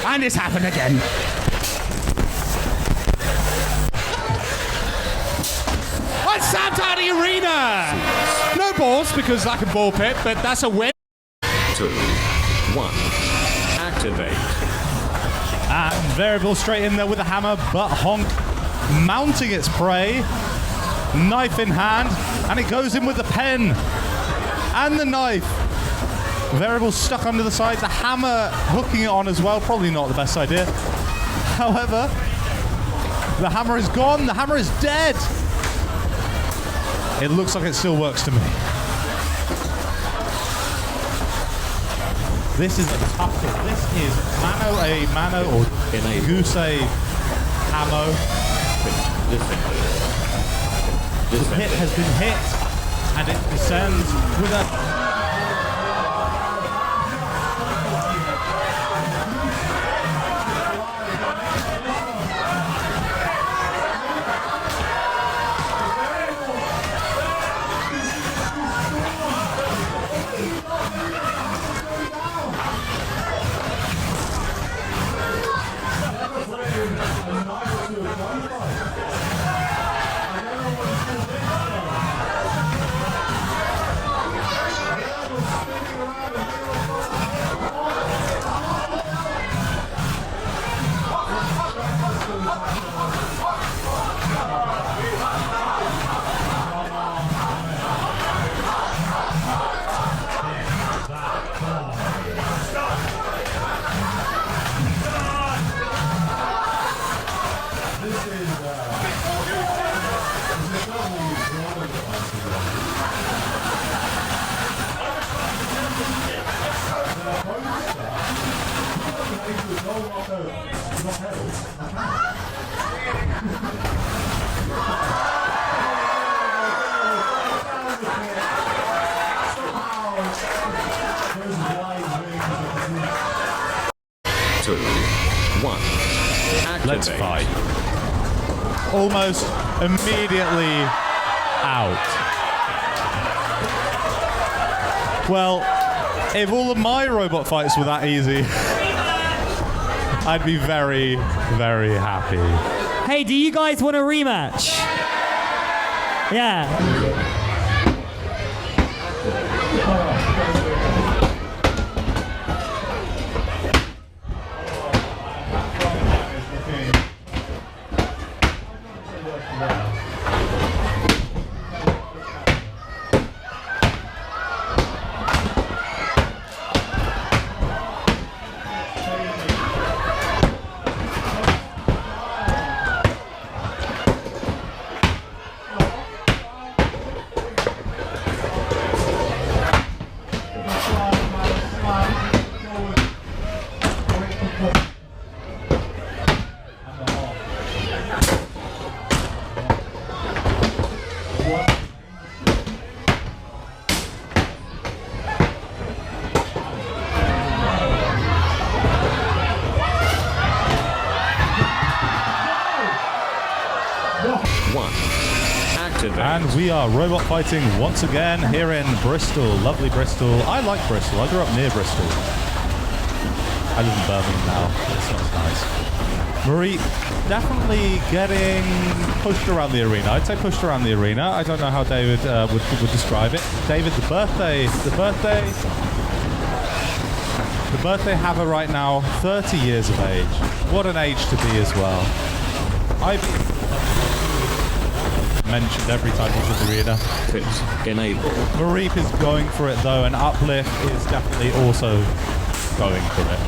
And it's happened again. And Sam's out of the arena! No balls, because lack of ball pit, but that's a win. 2, 1. Activate. And Variable straight in there with a hammer, but Honk mounting its prey. Knife in hand, and it goes in with the pen. And the knife. Variable stuck under the side, the hammer hooking it on as well, probably not the best idea. However, the hammer is gone, the hammer is dead. It looks like it still works to me. This is a tough hit. This is mano a mano or goose a ammo. The hit has been hit and it descends with a... Let's fight. Almost immediately out. Well, if all of my robot fights were that easy, I'd be very, very happy. Hey, do you guys want a rematch? Yeah. And we are robot fighting once again here in Bristol, lovely Bristol. I like Bristol, I grew up near Bristol. I live in Birmingham now, it's not nice. Mareep definitely getting pushed around the arena. I'd say pushed around the arena. I don't know how David would describe it. David, the birthday haver right now, 30 years of age. What an age to be as well. mentioned every time he's in the arena. Pit enabled. Mareep is going for it though, and Uplift is definitely also going for it.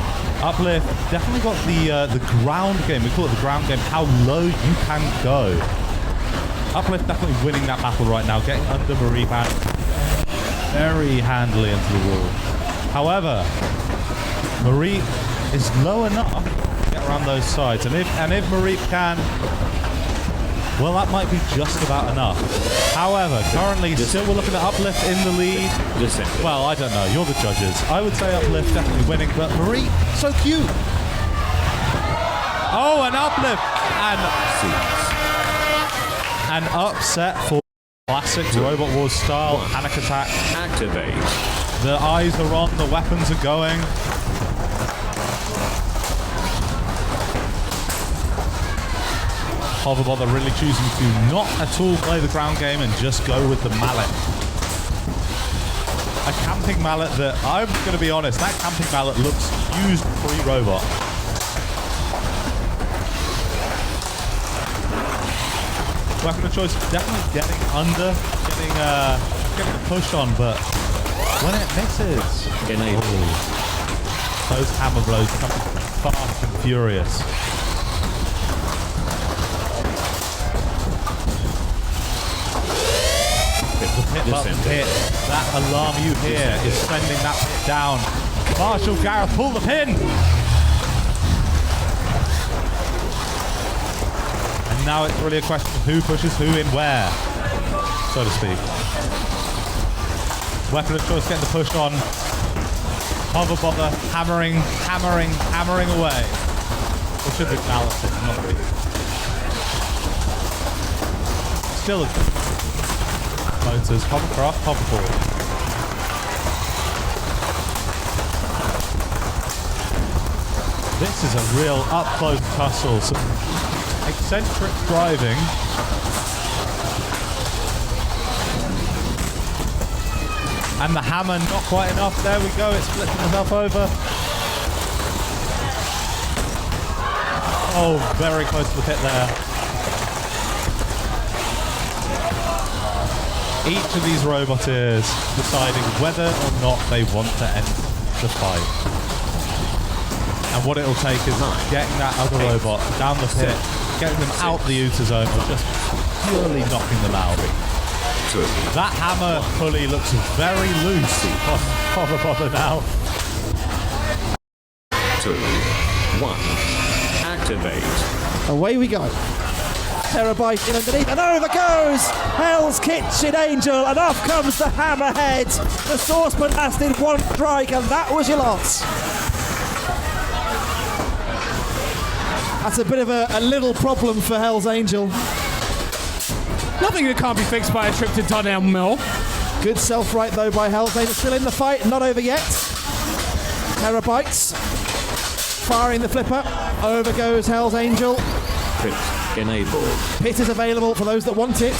Uplift definitely got the ground game. We call it the ground game. How low you can go. Uplift definitely winning that battle right now, getting under Mareep and very handily into the wall. However, Mareep is low enough to get around those sides, and if Mareep can, well, that might be just about enough. However, currently still we're looking at Uplift in the lead. Well, I don't know. You're the judges. I would say Uplift definitely winning, but Mareep, so cute. Oh, an Uplift and an upset for classic Robot Wars style panic attack. Activate. The eyes are on, the weapons are going. Hovva really choosing to not at all play the ground game and just go with the mallet. A camping mallet that, I'm going to be honest, that camping mallet looks used pre-robot. Weapon of choice definitely getting under, getting the push on, but when it misses, those hammer blows coming fast and furious. The pit. That alarm you hear is sending that pit down. Marshall Gareth, pull the pin! And now it's really a question of who pushes who in where, so to speak. Weapon of choice getting the push on. Hovva hammering away. Or should be balancing, not really. Still a motors, hovercraft, hoverboard. This is a real up-close tussle. Some eccentric driving. And the hammer not quite enough. There we go, it's flipping itself over. Oh, very close to the pit there. Each of these roboteers deciding whether or not they want to end the fight. And what it'll take is getting that other robot down the pit, getting them out the Uta zone, or just purely knocking them out. That hammer pulley looks very loose on Bovva now. 2, 1, activate. Away we go. Terabyte in underneath, and over goes Hell's Kitchen Angel, and off comes the hammerhead. The saucepan lasted one strike, and that was your loss. That's a bit of a little problem for Hell's Angel. Nothing that can't be fixed by a trip to Donnell Mill. Good self-right though by Hell's Angel, still in the fight, not over yet. Terabytes firing the flipper, over goes Hell's Angel. Pit enabled. Pit is available for those that want it.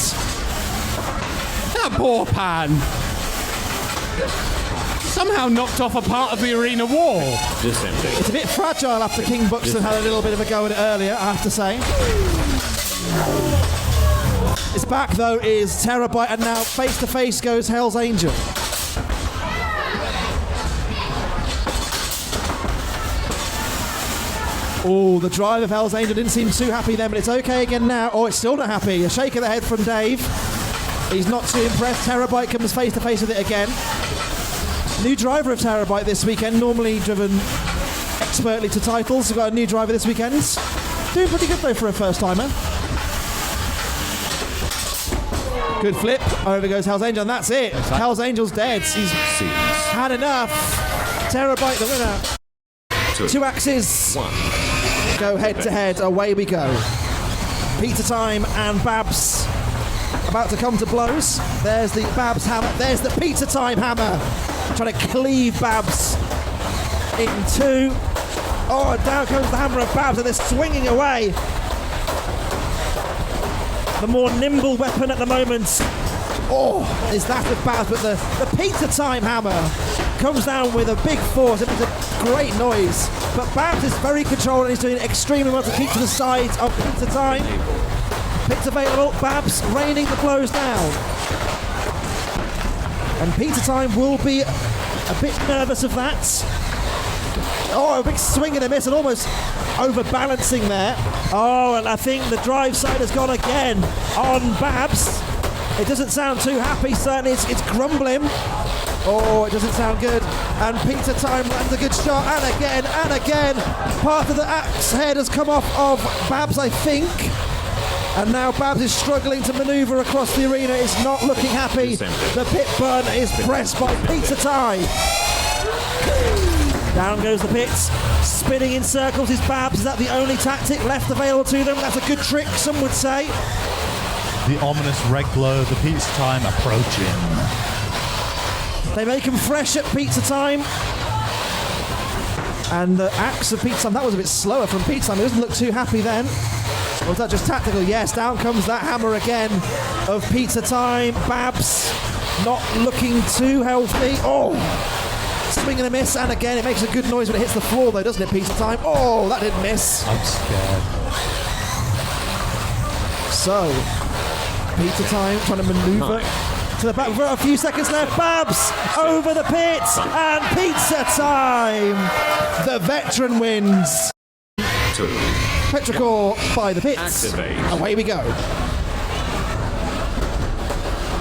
That poor pan. Somehow knocked off a part of the arena wall. Descending. It's a bit fragile after King Buxton had a little bit of a go at it earlier, I have to say. It's back though is Terabyte, and now face to face goes Hell's Angel. Oh, the drive of Hell's Angel didn't seem too happy then, but it's okay again now. Oh, it's still not happy. A shake of the head from Dave. He's not too impressed. Terabyte comes face to face with it again. New driver of Terabyte this weekend, normally driven expertly to titles. We've got a new driver this weekend. Doing pretty good though for a first timer. Good flip. Over goes Hell's Angel, and that's it. Hell's Angel's dead. He's had enough. Terabyte the winner. 2 axes. 1. Go head to head. Away we go. Pizza time and Babs about to come to blows. There's the Babs hammer. There's the pizza time hammer. Trying to cleave Babs in 2. Oh, down comes the hammer of Babs, and they're swinging away. The more nimble weapon at the moment. Oh, is that of Babs, but the pizza time hammer comes down with a big force. It was a great noise, but Babs is very controlled and he's doing extremely well to keep to the sides of pizza time. Picks available. Babs raining the blows down. And Peter Time will be a bit nervous of that. Oh, a big swing and a miss and almost overbalancing there. Oh, and I think the drive side has gone again on Babs. It doesn't sound too happy, certainly it's grumbling. Oh, it doesn't sound good. And Peter Time lands a good shot, and again. Part of the axe head has come off of Babs, I think. And now Babs is struggling to manoeuvre across the arena. It's not looking happy. The pit burn is pressed by Peter Time. Down goes the pits. Spinning in circles is Babs. Is that the only tactic left available to them? That's a good trick, some would say. The ominous red glow, the Peter Time approaching. They make him fresh at Pizza Time. And the axe of Pizza Time, that was a bit slower from Pizza Time. He doesn't look too happy then. Or was that just tactical? Yes, down comes that hammer again of Pizza Time. Babs not looking too healthy. Oh, swing and a miss. And again, it makes a good noise when it hits the floor though, doesn't it, Pizza Time? Oh, that didn't miss. I'm scared. So, Pizza Time trying to maneuver to the back for a few seconds left. Babs over the pit, and Pizza Time. The veteran wins. 2. Petrichor by the pits. Activate. Away we go.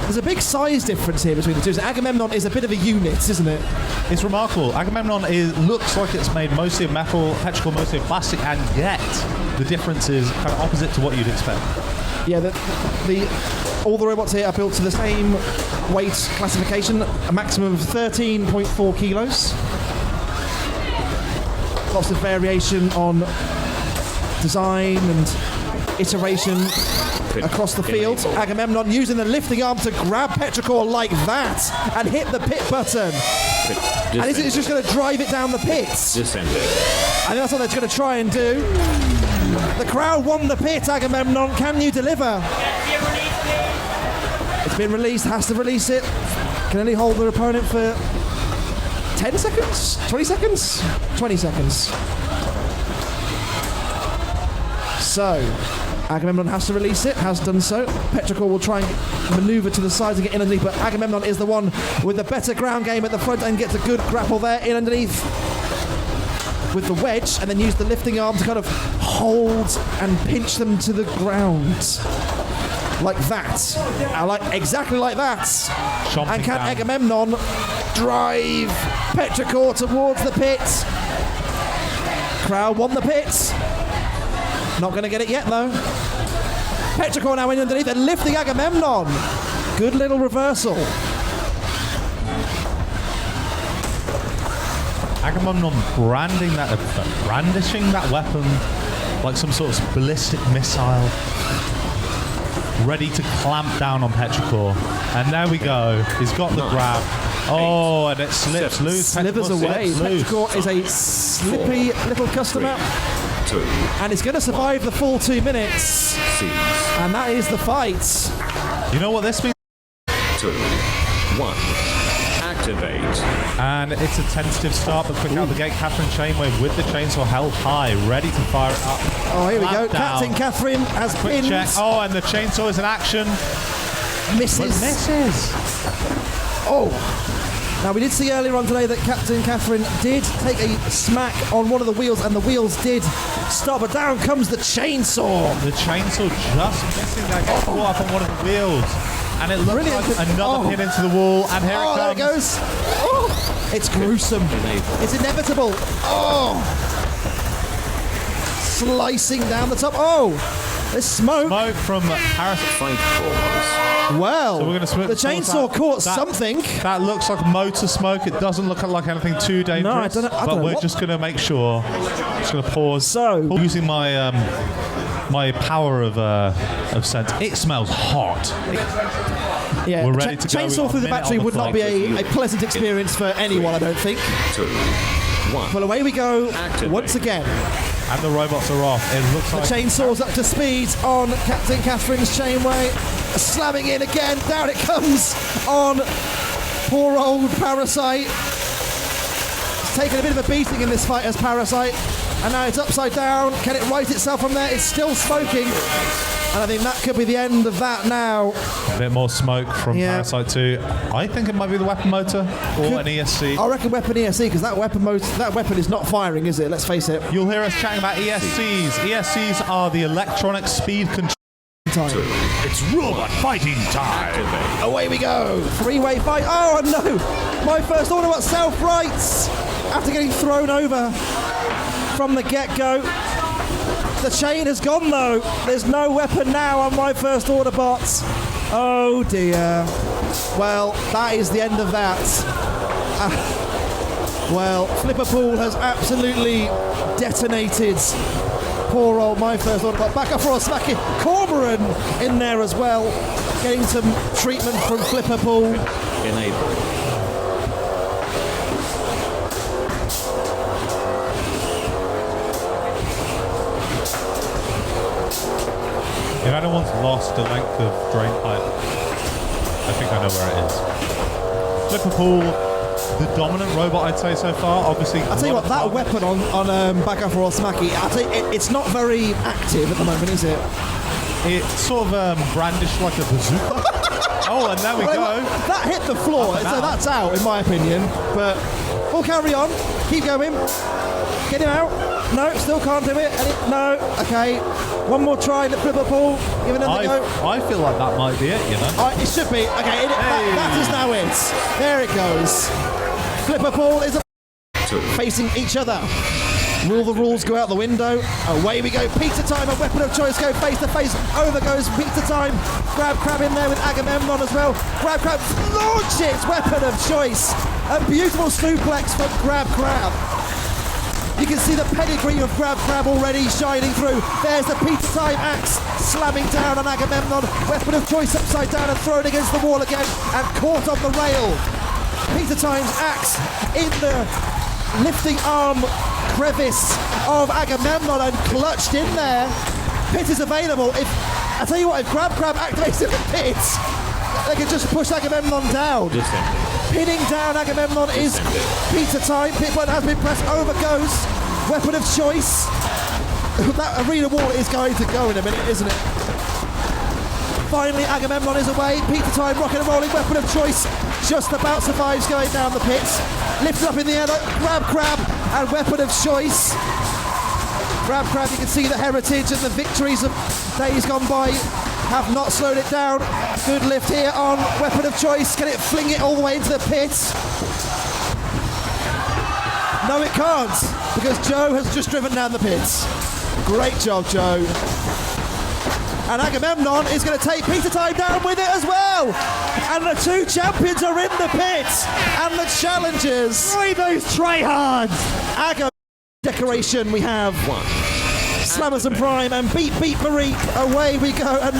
There's a big size difference here between the two. So Agamemnon is a bit of a unit, isn't it? It's remarkable. Agamemnon looks like it's made mostly of metal, Petrichor mostly of plastic, and yet the difference is kind of opposite to what you'd expect. Yeah, all the robots here are built to the same weight classification, a maximum of 13.4 kilos. Lots of variation on design and iteration across the field. Agamemnon using the lifting arm to grab Petrichor like that and hit the pit button. And it's just going to drive it down the pits. I think that's what they're going to try and do. The crowd won the pit, Agamemnon. Can you deliver? It's been released, has to release it. Can only hold their opponent for 10 seconds? 20 seconds? 20 seconds. So, Agamemnon has to release it, has done so. Petrichor will try and manoeuvre to the sides and get in underneath, but Agamemnon is the one with the better ground game at the front and gets a good grapple there in underneath with the wedge, and then use the lifting arm to kind of hold and pinch them to the ground. Like that. Exactly like that. Chomping and can down. Agamemnon drive Petrichor towards the pit? Crowd won the pit. Not going to get it yet, though. Petrichor now in underneath and lifting Agamemnon. Good little reversal. Agamemnon brandishing that weapon like some sort of ballistic missile, ready to clamp down on Petrichor. And there we go. He's got the grab. Oh, and it slips loose. Slithers away. Petrichor is a slippy little customer. And he's going to survive the full 2 minutes. And that is the fight. You know what this means? 2, 1. Activate. And it's a tentative start, but quick out the gate. Kathryn Chainway with the chainsaw held high, ready to fire it up. Oh, here we go. Down. Captain Kathryn has Quick pinned. check. Oh, and the chainsaw is in action. Misses. Oh. Now, we did see earlier on today that Captain Kathryn did take a smack on one of the wheels, and the wheels did stop, but down comes the chainsaw. The chainsaw just missing that. Gets caught up on one of the wheels. And it looks like another pin into the wall, and here it comes. There it goes. Oh, it's gruesome. It's inevitable. Oh. Slicing down the top. Oh, there's smoke. Smoke from Parasite. Well, so we're gonna the chainsaw caught something. That looks like motor smoke. It doesn't look like anything too dangerous. No, I don't know. But we're just going to make sure. Just going to pause. So, using my my power of sense, it smells hot. Yeah, we're ready to go. Chainsaw through the battery would not be a pleasant experience for anyone, I don't think. 2, 1. But away we go once again. And the robots are off. It looks like the chainsaw's up to speed on Captain Kathryn's Chainway. Slamming in again. Down it comes on poor old Parasite. He's taken a bit of a beating in this fight as Parasite. And now it's upside down. Can it right itself from there? It's still smoking. And I think that could be the end of that now. A bit more smoke from Parasite 2. I think it might be the weapon motor or an ESC. I reckon weapon ESC, because that weapon is not firing, is it? Let's face it. You'll hear us chatting about ESCs. ESCs are the electronic speed control. It's robot fighting time. Away we go. Three-way fight. Oh, no. My first order got self-rights after getting thrown over from the get-go. The chain has gone, though. There's no weapon now on my first order bots. Oh, dear. Well, that is the end of that. Well, Flipperpool has absolutely detonated poor old my first order bot. Backofforillsmackee. Cormoran in there as well. Getting some treatment from Flipperpool. Enable. If anyone's lost the length of drain pipe, I think I know where it is. Flipperpool, the dominant robot I'd say so far. Obviously, I'll tell you what, that weapon on Backofforillsmackee, I'll tell you, it's not very active at the moment, is it? It's sort of brandished like a bazooka. Oh, and there we go. That hit the floor, so that's out in my opinion. But we'll carry on. Keep going. Get him out. No, still can't do it. No. Okay. One more try at Flipperpool. Give it another go. I feel like that might be it, you know. It should be. Okay, that is now it. There it goes. Flipperpool is facing each other. Will the rules go out the window? Away we go. Pizza time, a weapon of choice. Go face to face. Over goes pizza time. Grab Crab in there with Agamemnon as well. Grab Crab launches. Weapon of choice. A beautiful suplex from Grab Crab. You can see the pedigree of Grab Crab already shining through. There's the pizza time axe slamming down on Agamemnon. Weapon of choice upside down and thrown against the wall again and caught on the rail. Pizza time's axe in the lifting arm crevice of Agamemnon and clutched in there. Pit is available. I tell you what, if Grab Crab activates in the pit, they can just push Agamemnon down. Pinning down Agamemnon is pizza time. Pit button has been pressed. Over goes weapon of choice. That arena wall is going to go in a minute, isn't it? Finally, Agamemnon is away. Pizza time, rocking and rolling. Weapon of choice just about survives going down the pits. Lifted up in the air. Grab Crab and weapon of choice. Grab Crab, you can see the heritage and the victories of days gone by have not slowed it down. Good lift here on weapon of choice. Can it fling it all the way into the pit? No, it can't, because Joe has just driven down the pits. Great job, Joe. And Agamemnon is going to take Pizza Time down with it as well. And the two champions are in the pit. And the challengers. Boy, those tryhards. Agamemnon decoration we have. Slammers and Prime and Beep Beep Mareep. Away we go. And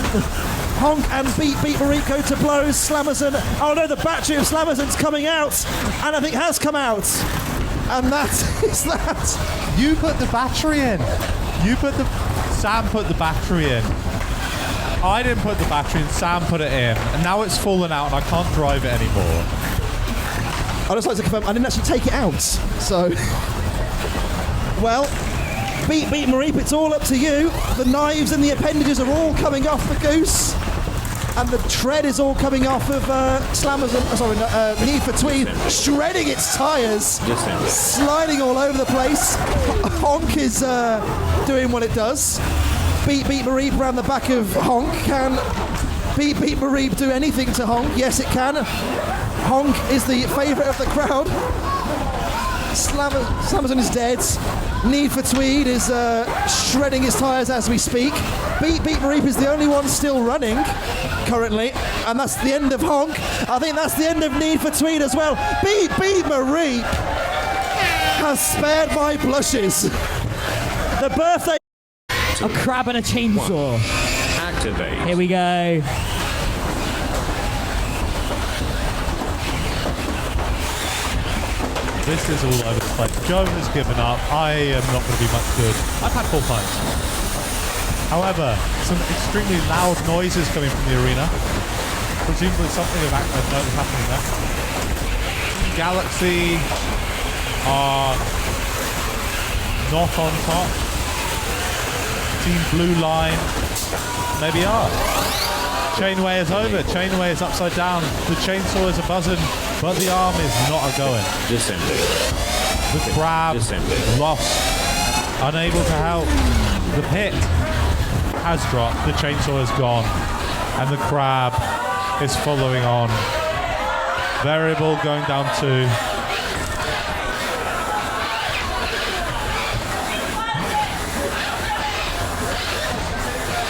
Honk and Beep Beep Mareep go to blows. Slammerson. Oh no, the battery of Slammerson's coming out. And I think has come out. And that is that. You put the battery in. Sam put the battery in. I didn't put the battery in, Sam put it in. And now it's fallen out and I can't drive it anymore. I'd just like to confirm, I didn't actually take it out. So, well, Beep Beep Mareep, it's all up to you. The knives and the appendages are all coming off the goose. And the tread is all coming off of Need for Tweed, shredding its tyres, sliding all over the place. Honk is doing what it does. Beep Beep Mareep around the back of Honk. Can Beep Beep Mareep do anything to Honk? Yes, it can. Honk is the favourite of the crowd. Slammerson is dead. Need for Tweed is shredding his tyres as we speak. Beep Beep Mareep is the only one still running currently, and that's the end of Honk. I think that's the end of Need for Tweed as well. Beep Beep Mareep has spared my blushes. The birthday a crab and a chainsaw. Activate. Here we go. This is all over the place. Joe has given up. I am not going to be much good. I've had 4 pints. However, some extremely loud noises coming from the arena. Presumably something of note is happening there. Galaxy are not on top. Team Blue Line maybe are. Chainway is over. Chainway is upside down. The chainsaw is a buzzing, but the arm is not a going. Descending. The crab lost, unable to help. The pit has dropped. The chainsaw is gone, and the crab is following on. Variable going down 2.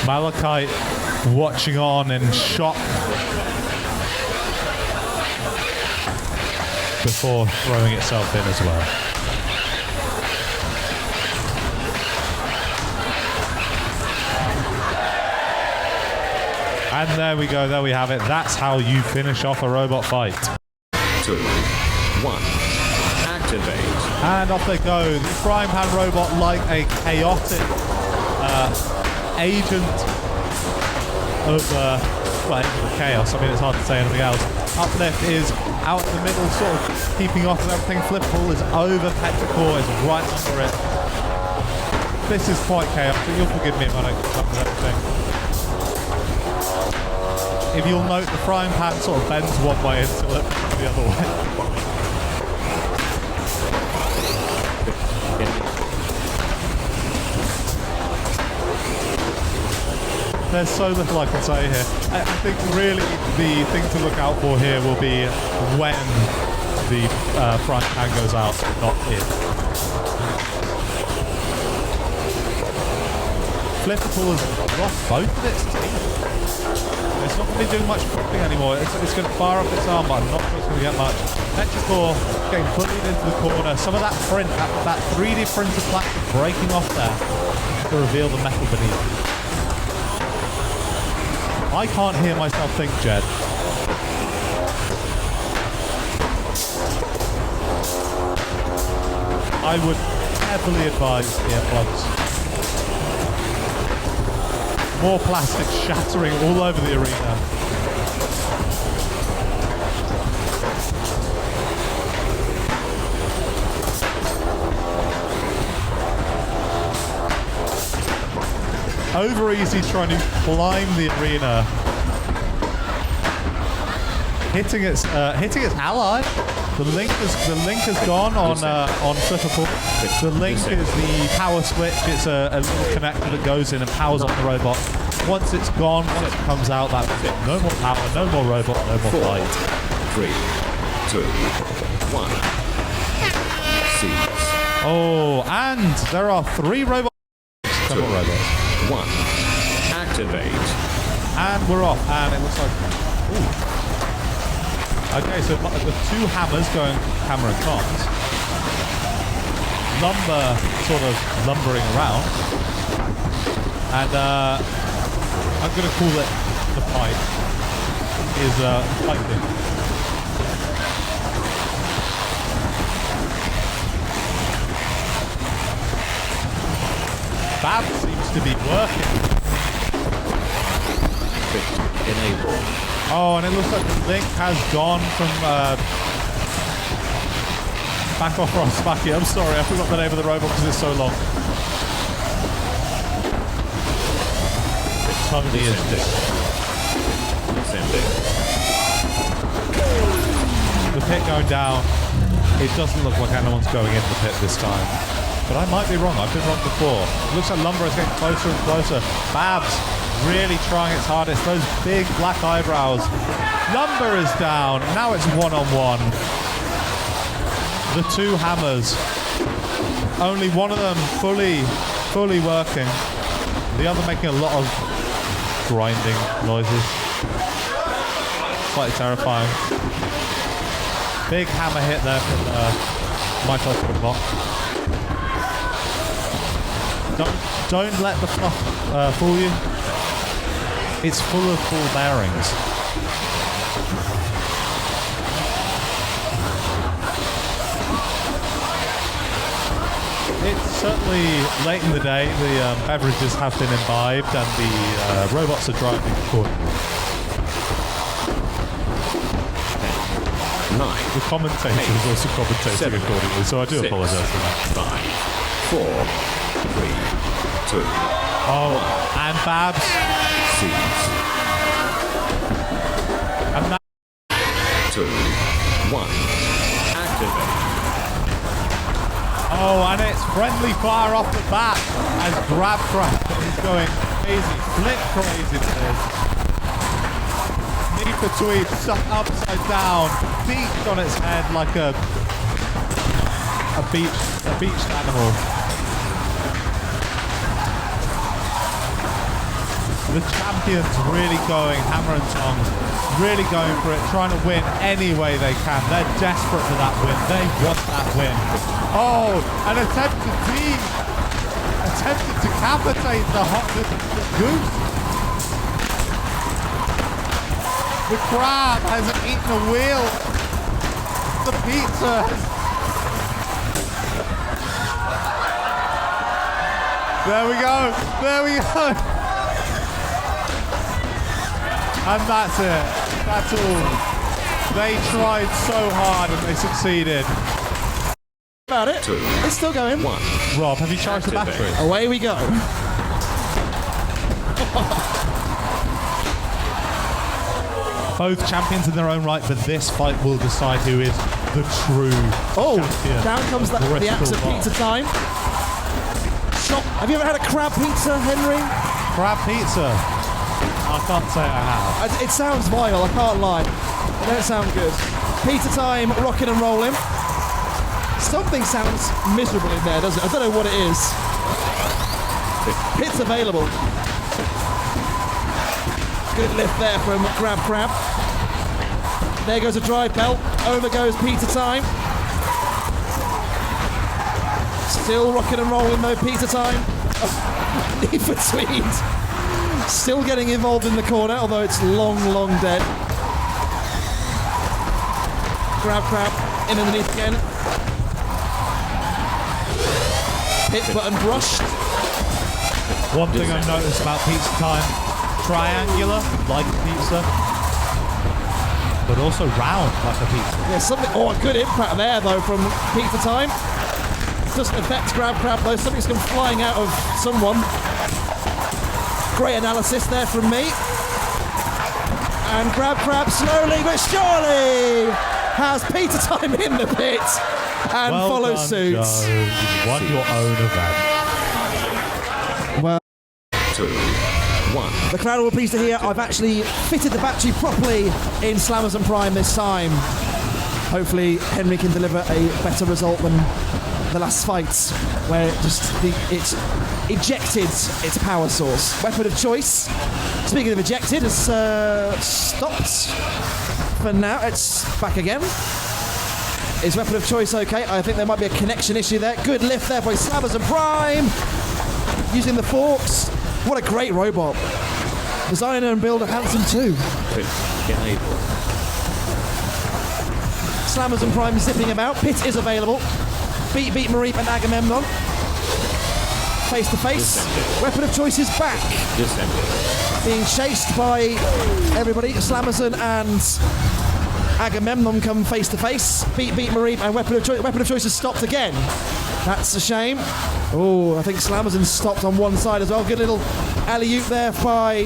Malachite watching on in shock before throwing itself in as well. And there we go, there we have it. That's how you finish off a robot fight. 2, 1. Activate. And off they go. The frying pan robot, like a chaotic agent of chaos. I mean, it's hard to say anything else. Uplift is out in the middle, sort of keeping off of everything. Flipperpool is over. Petrichor is right under it. This is quite chaotic. You'll forgive me if I don't keep up with everything. If you'll note, the frying pan sort of bends one way until it bends the other way. There's so little I can say here. I think really the thing to look out for here will be when the frying pan goes out, not if. Flipperpool has lost both of its teeth. It's not going to be doing much flipping anymore. It's going to fire up its arm, but I'm not sure it's going to get much. Petrichor getting bullied into the corner. Some of that print, that 3D printed plastic breaking off there to reveal the metal beneath. I can't hear myself think, Jed. I would heavily advise earplugs. More plastic shattering all over the arena. Over easy trying to climb the arena, hitting its ally. The link has gone on Flipperpool. The link is the power switch. It's a little connector that goes in and powers up the robot. Once it's gone, once it comes out, that's it. No more power, no more robot, no more fight. 3, 2, 1. Seize. Oh, and there are 3 robots. 2, 1. Activate. And we're off. And it looks like... Ooh. Okay, so the 2 hammers going hammer and comms. Lumber sort of lumbering around. And I'm going to call it the pipe. Is piping. That seems to be working. Enable. Oh, and it looks like the link has gone from Backofforillsmackee. I'm sorry, I forgot the name of the robot because it's so long. It totally is this. The pit going down. It doesn't look like anyone's going into the pit this time. But I might be wrong. I've been wrong before. It looks like Lumber is getting closer and closer. Babs really trying its hardest. Those big black eyebrows. Lumber is down. Now it's one-on-one. The 2 hammers. Only one of them fully working. The other making a lot of grinding noises. Slightly terrifying. Big hammer hit there from my close to the block. Don't let the fluff fool you. It's full of ball bearings. It's certainly late in the day. The beverages have been imbibed and the robots are driving accordingly. 9. The commentator is also commentating accordingly, so I do apologise for that. 5, 4, 3, 2, Oh, and Babs. seize. And that 2, 1, activate. Oh, and it's friendly fire off the bat as Grab is going crazy, flip crazy to this. Knee for Tweed, stuck upside down, beached on its head like a beached animal. The champion's really going hammer and tongs, really going for it, trying to win any way they can. They're desperate for that win. They want that win. Oh, an attempted decapitate the goose. The crab hasn't eaten a wheel. The pizza has... There we go. There we go. And that's it. That's all. They tried so hard and they succeeded. About it. 2, It's still going. 1. Rob, have you charged the battery? Away we go. Both champions in their own right, but this fight will decide who is the true champion. Down comes the axe of pizza time. Shot. Have you ever had a crab pizza, Henry? Crab pizza. I can't say I have. It sounds vile, I can't lie. It don't sound good. Pizza time, rocking and rolling. Something sounds miserable in there, doesn't it? I don't know what it is. Pit's available. Good lift there from Crab. There goes a dry pelt. Over goes pizza time. Still rocking and rolling though, pizza time. Knee for Tweed. Still getting involved in the corner, although it's long dead. Crab in underneath again. Hit button brushed. One thing I've noticed about pizza time, triangular, like a pizza, but also round, like a pizza. Yeah, something. Oh, a good impact there, though, from pizza time. Doesn't affect Crab, though. Something's come flying out of someone. Great analysis there from me. And Crab slowly but surely has pizza time in the pit and Well follows done, suit. Joe. You've won your own event. Well, 2, 1. the crowd will be pleased to hear I've actually fitted the battery properly in Slammers and Prime this time. Hopefully Henry can deliver a better result than the last fight, where it ejected its power source. Weapon of choice, speaking of ejected, has stopped for now. It's back again. Is weapon of choice okay? I think there might be a connection issue there. Good lift there by Slammers and Prime. Using the forks. What a great robot. Designer and builder handsome too. Enable. Slammers and Prime zipping about. Pit is available. Beep Beep Mareep and Agamemnon. Face to face. Weapon of choice is back. Being chased by everybody. Slammerson and Agamemnon come face to face. Beep Beep Mareep and Weapon of choice has stopped again. That's a shame. Oh, I think Slammerson stopped on one side as well. Good little alley-oop there by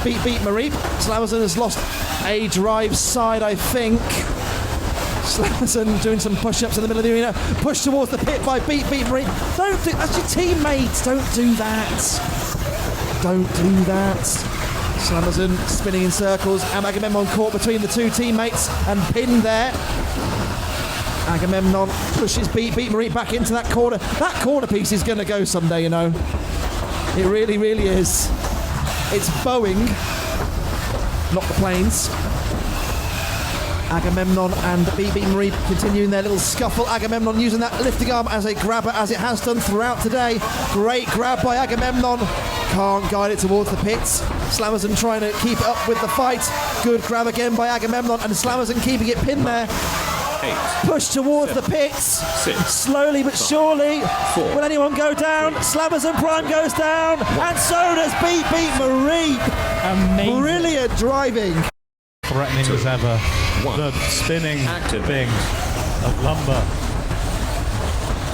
Beep Beep Mareep. Slammerson has lost a drive side, I think. Slammerson doing some push-ups in the middle of the arena. Push towards the pit by Beep Beep Mareep. That's your teammates. Don't do that. Don't do that. Slammerson spinning in circles. And Agamemnon caught between the two teammates and pinned there. Agamemnon pushes Beep Beep Mareep back into that corner. That corner piece is going to go someday, you know. It really, really is. It's Boeing, not the planes. Agamemnon and Beep Beep Mareep continuing their little scuffle. Agamemnon using that lifting arm as a grabber, as it has done throughout today. Great grab by Agamemnon. Can't guide it towards the pits. Slammerson trying to keep it up with the fight. Good grab again by Agamemnon, and Slammerson keeping it pinned there. 8. Push towards the pits. 6. Slowly but surely. 4. Will anyone go down? Slammerson Prime goes down. And so does Beep Beep Mareep. Amazing. Brilliant driving. Threatening as ever. 1. The spinning Activate. thing of lumber.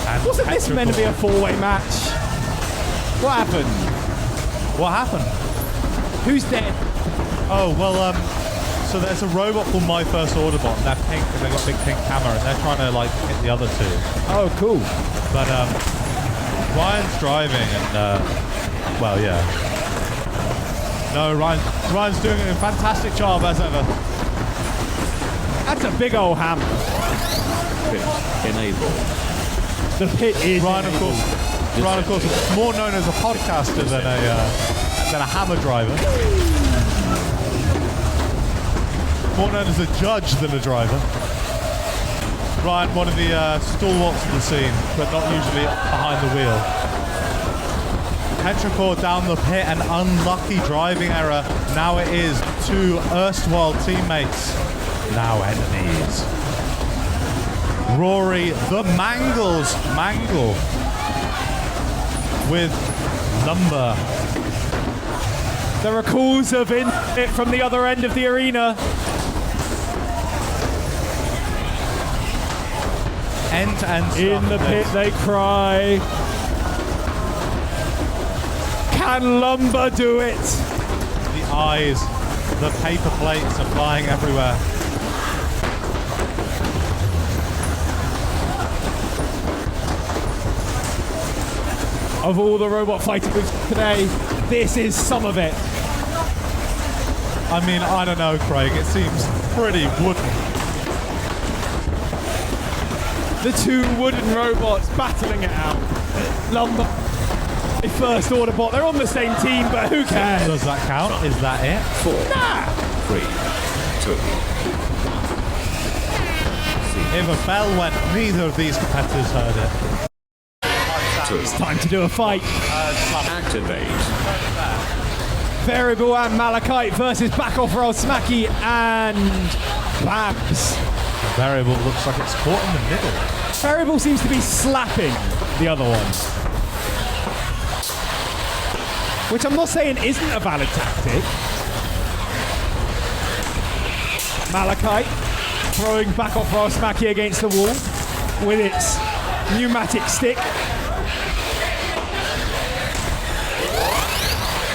And Wasn't this meant to be a four-way match? What happened? What happened? Who's dead? Oh, well, so there's a robot called My First Order Bot, and they're pink, and they've got a big pink hammer, and they're trying to, like, hit the other two. Oh, cool. But, Ryan's driving, and, well, yeah. No, Ryan's doing a fantastic job, as ever. That's a big old hammer. Pit enabled. The pit is Ryan, of course, more known as a podcaster than a hammer driver. More known as a judge than a driver. Ryan, one of the stalwarts of the scene, but not usually behind the wheel. Petrichor down the pit, an unlucky driving error. Now it is two erstwhile teammates, now enemies. Rory, the Mangles, mangle with Lumber. There are calls of it from the other end of the arena. End-to-end stuff. In the pit they cry. Can Lumber do it? The eyes, the paper plates are flying everywhere. Of all the robot fighting moves today, this is some of it. I mean, I don't know, Craig. It seems pretty wooden. The two wooden robots battling it out. Lumber, a first order bot. They're on the same team, but who cares? Does that count? Is that it? 4, Nah. 3, 2. If a bell went, neither of these competitors heard it. It's time to do a fight. Activate. Variable and Malachite versus Backofforillsmackee and Babs. Variable looks like it's caught in the middle. Variable seems to be slapping the other one. Which I'm not saying isn't a valid tactic. Malachite throwing Backofforillsmackee against the wall with its pneumatic stick.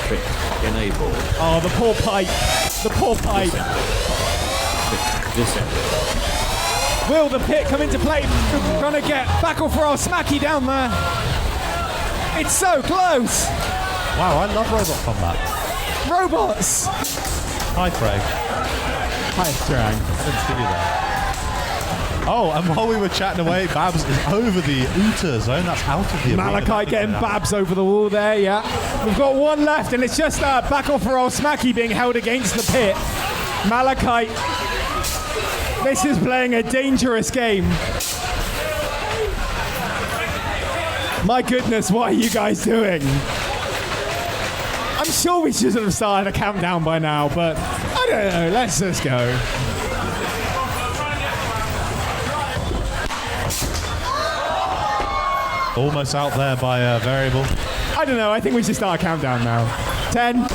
Pit enabled. Oh, the poor pipe. The poor pipe. Descended. Will the pit come into play? Gonna get Backofforillsmackee down there. It's so close. Wow, I love robot combat. Robots. Hi, Craig. Hi, Trang. Good to see you there. Oh, and while we were chatting away, Babs is over the Uta zone. That's out of the arena. Malachite getting Babs over the wall there, yeah. We've got one left, and it's just Backofforillsmackee being held against the pit. Malachite, this is playing a dangerous game. My goodness, what are you guys doing? I'm sure we should have started a countdown by now, but I don't know. Let's just go. Almost out there by Variable. I don't know. I think we should start a countdown now. 10, 9,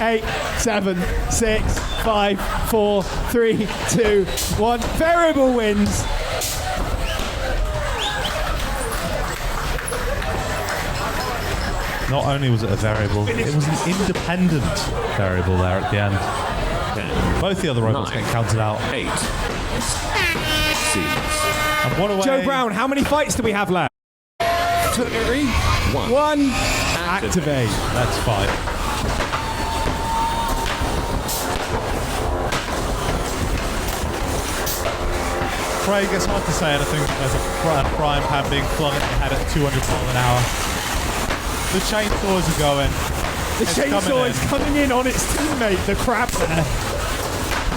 8, 7, 6, 5, 4, 3, 2, 1. Variable wins. Not only was it a variable, it was an independent variable there at the end. 10, Both the other robots 9, getting counted out. 8. Seeds. And what a way. Joe Brown, how many fights do we have left? 3, 1. Activate. Let's fight. Craig, it's hard to say anything. There's a frying pan being flung at your head at 200 miles an hour. The chainsaws are going. The chainsaw is coming in on its teammate, the crab there.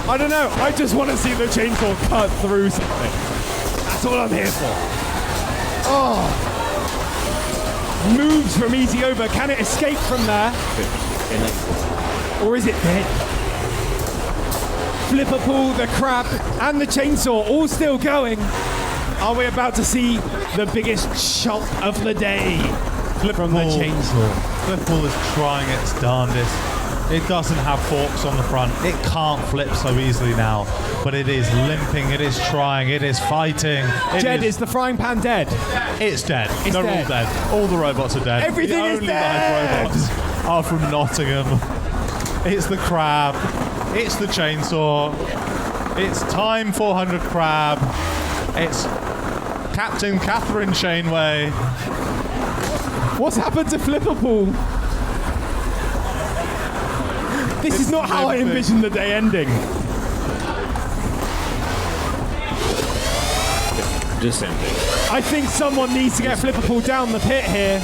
I don't know. I just want to see the chainsaw cut through something. That's all I'm here for. Oh. Moves from easy over. Can it escape from there? Or is it dead? Flipperpool, the crab, and the chainsaw all still going. Are we about to see the biggest shot of the day from the chainsaw? Flipperpool is trying its darndest. It doesn't have forks on the front. It can't flip so easily now. But it is limping, it is trying, it is fighting. Jed, is the frying pan dead? It's dead. It's They're dead. all dead. All the robots are dead. Everything the is only dead. live robots are from Nottingham. It's the crab. It's the chainsaw. It's time 400 crab. It's Captain Kathryn Chainway. What's happened to Flipperpool? This is not how I envisioned the day ending. Descending. I think someone needs to get Flipperpool down the pit here.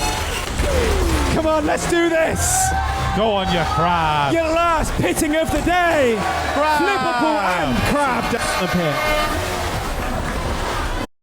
Come on, let's do this. Go on, you crab. Your last pitting of the day. Crab. Flipperpool and Crab down the pit.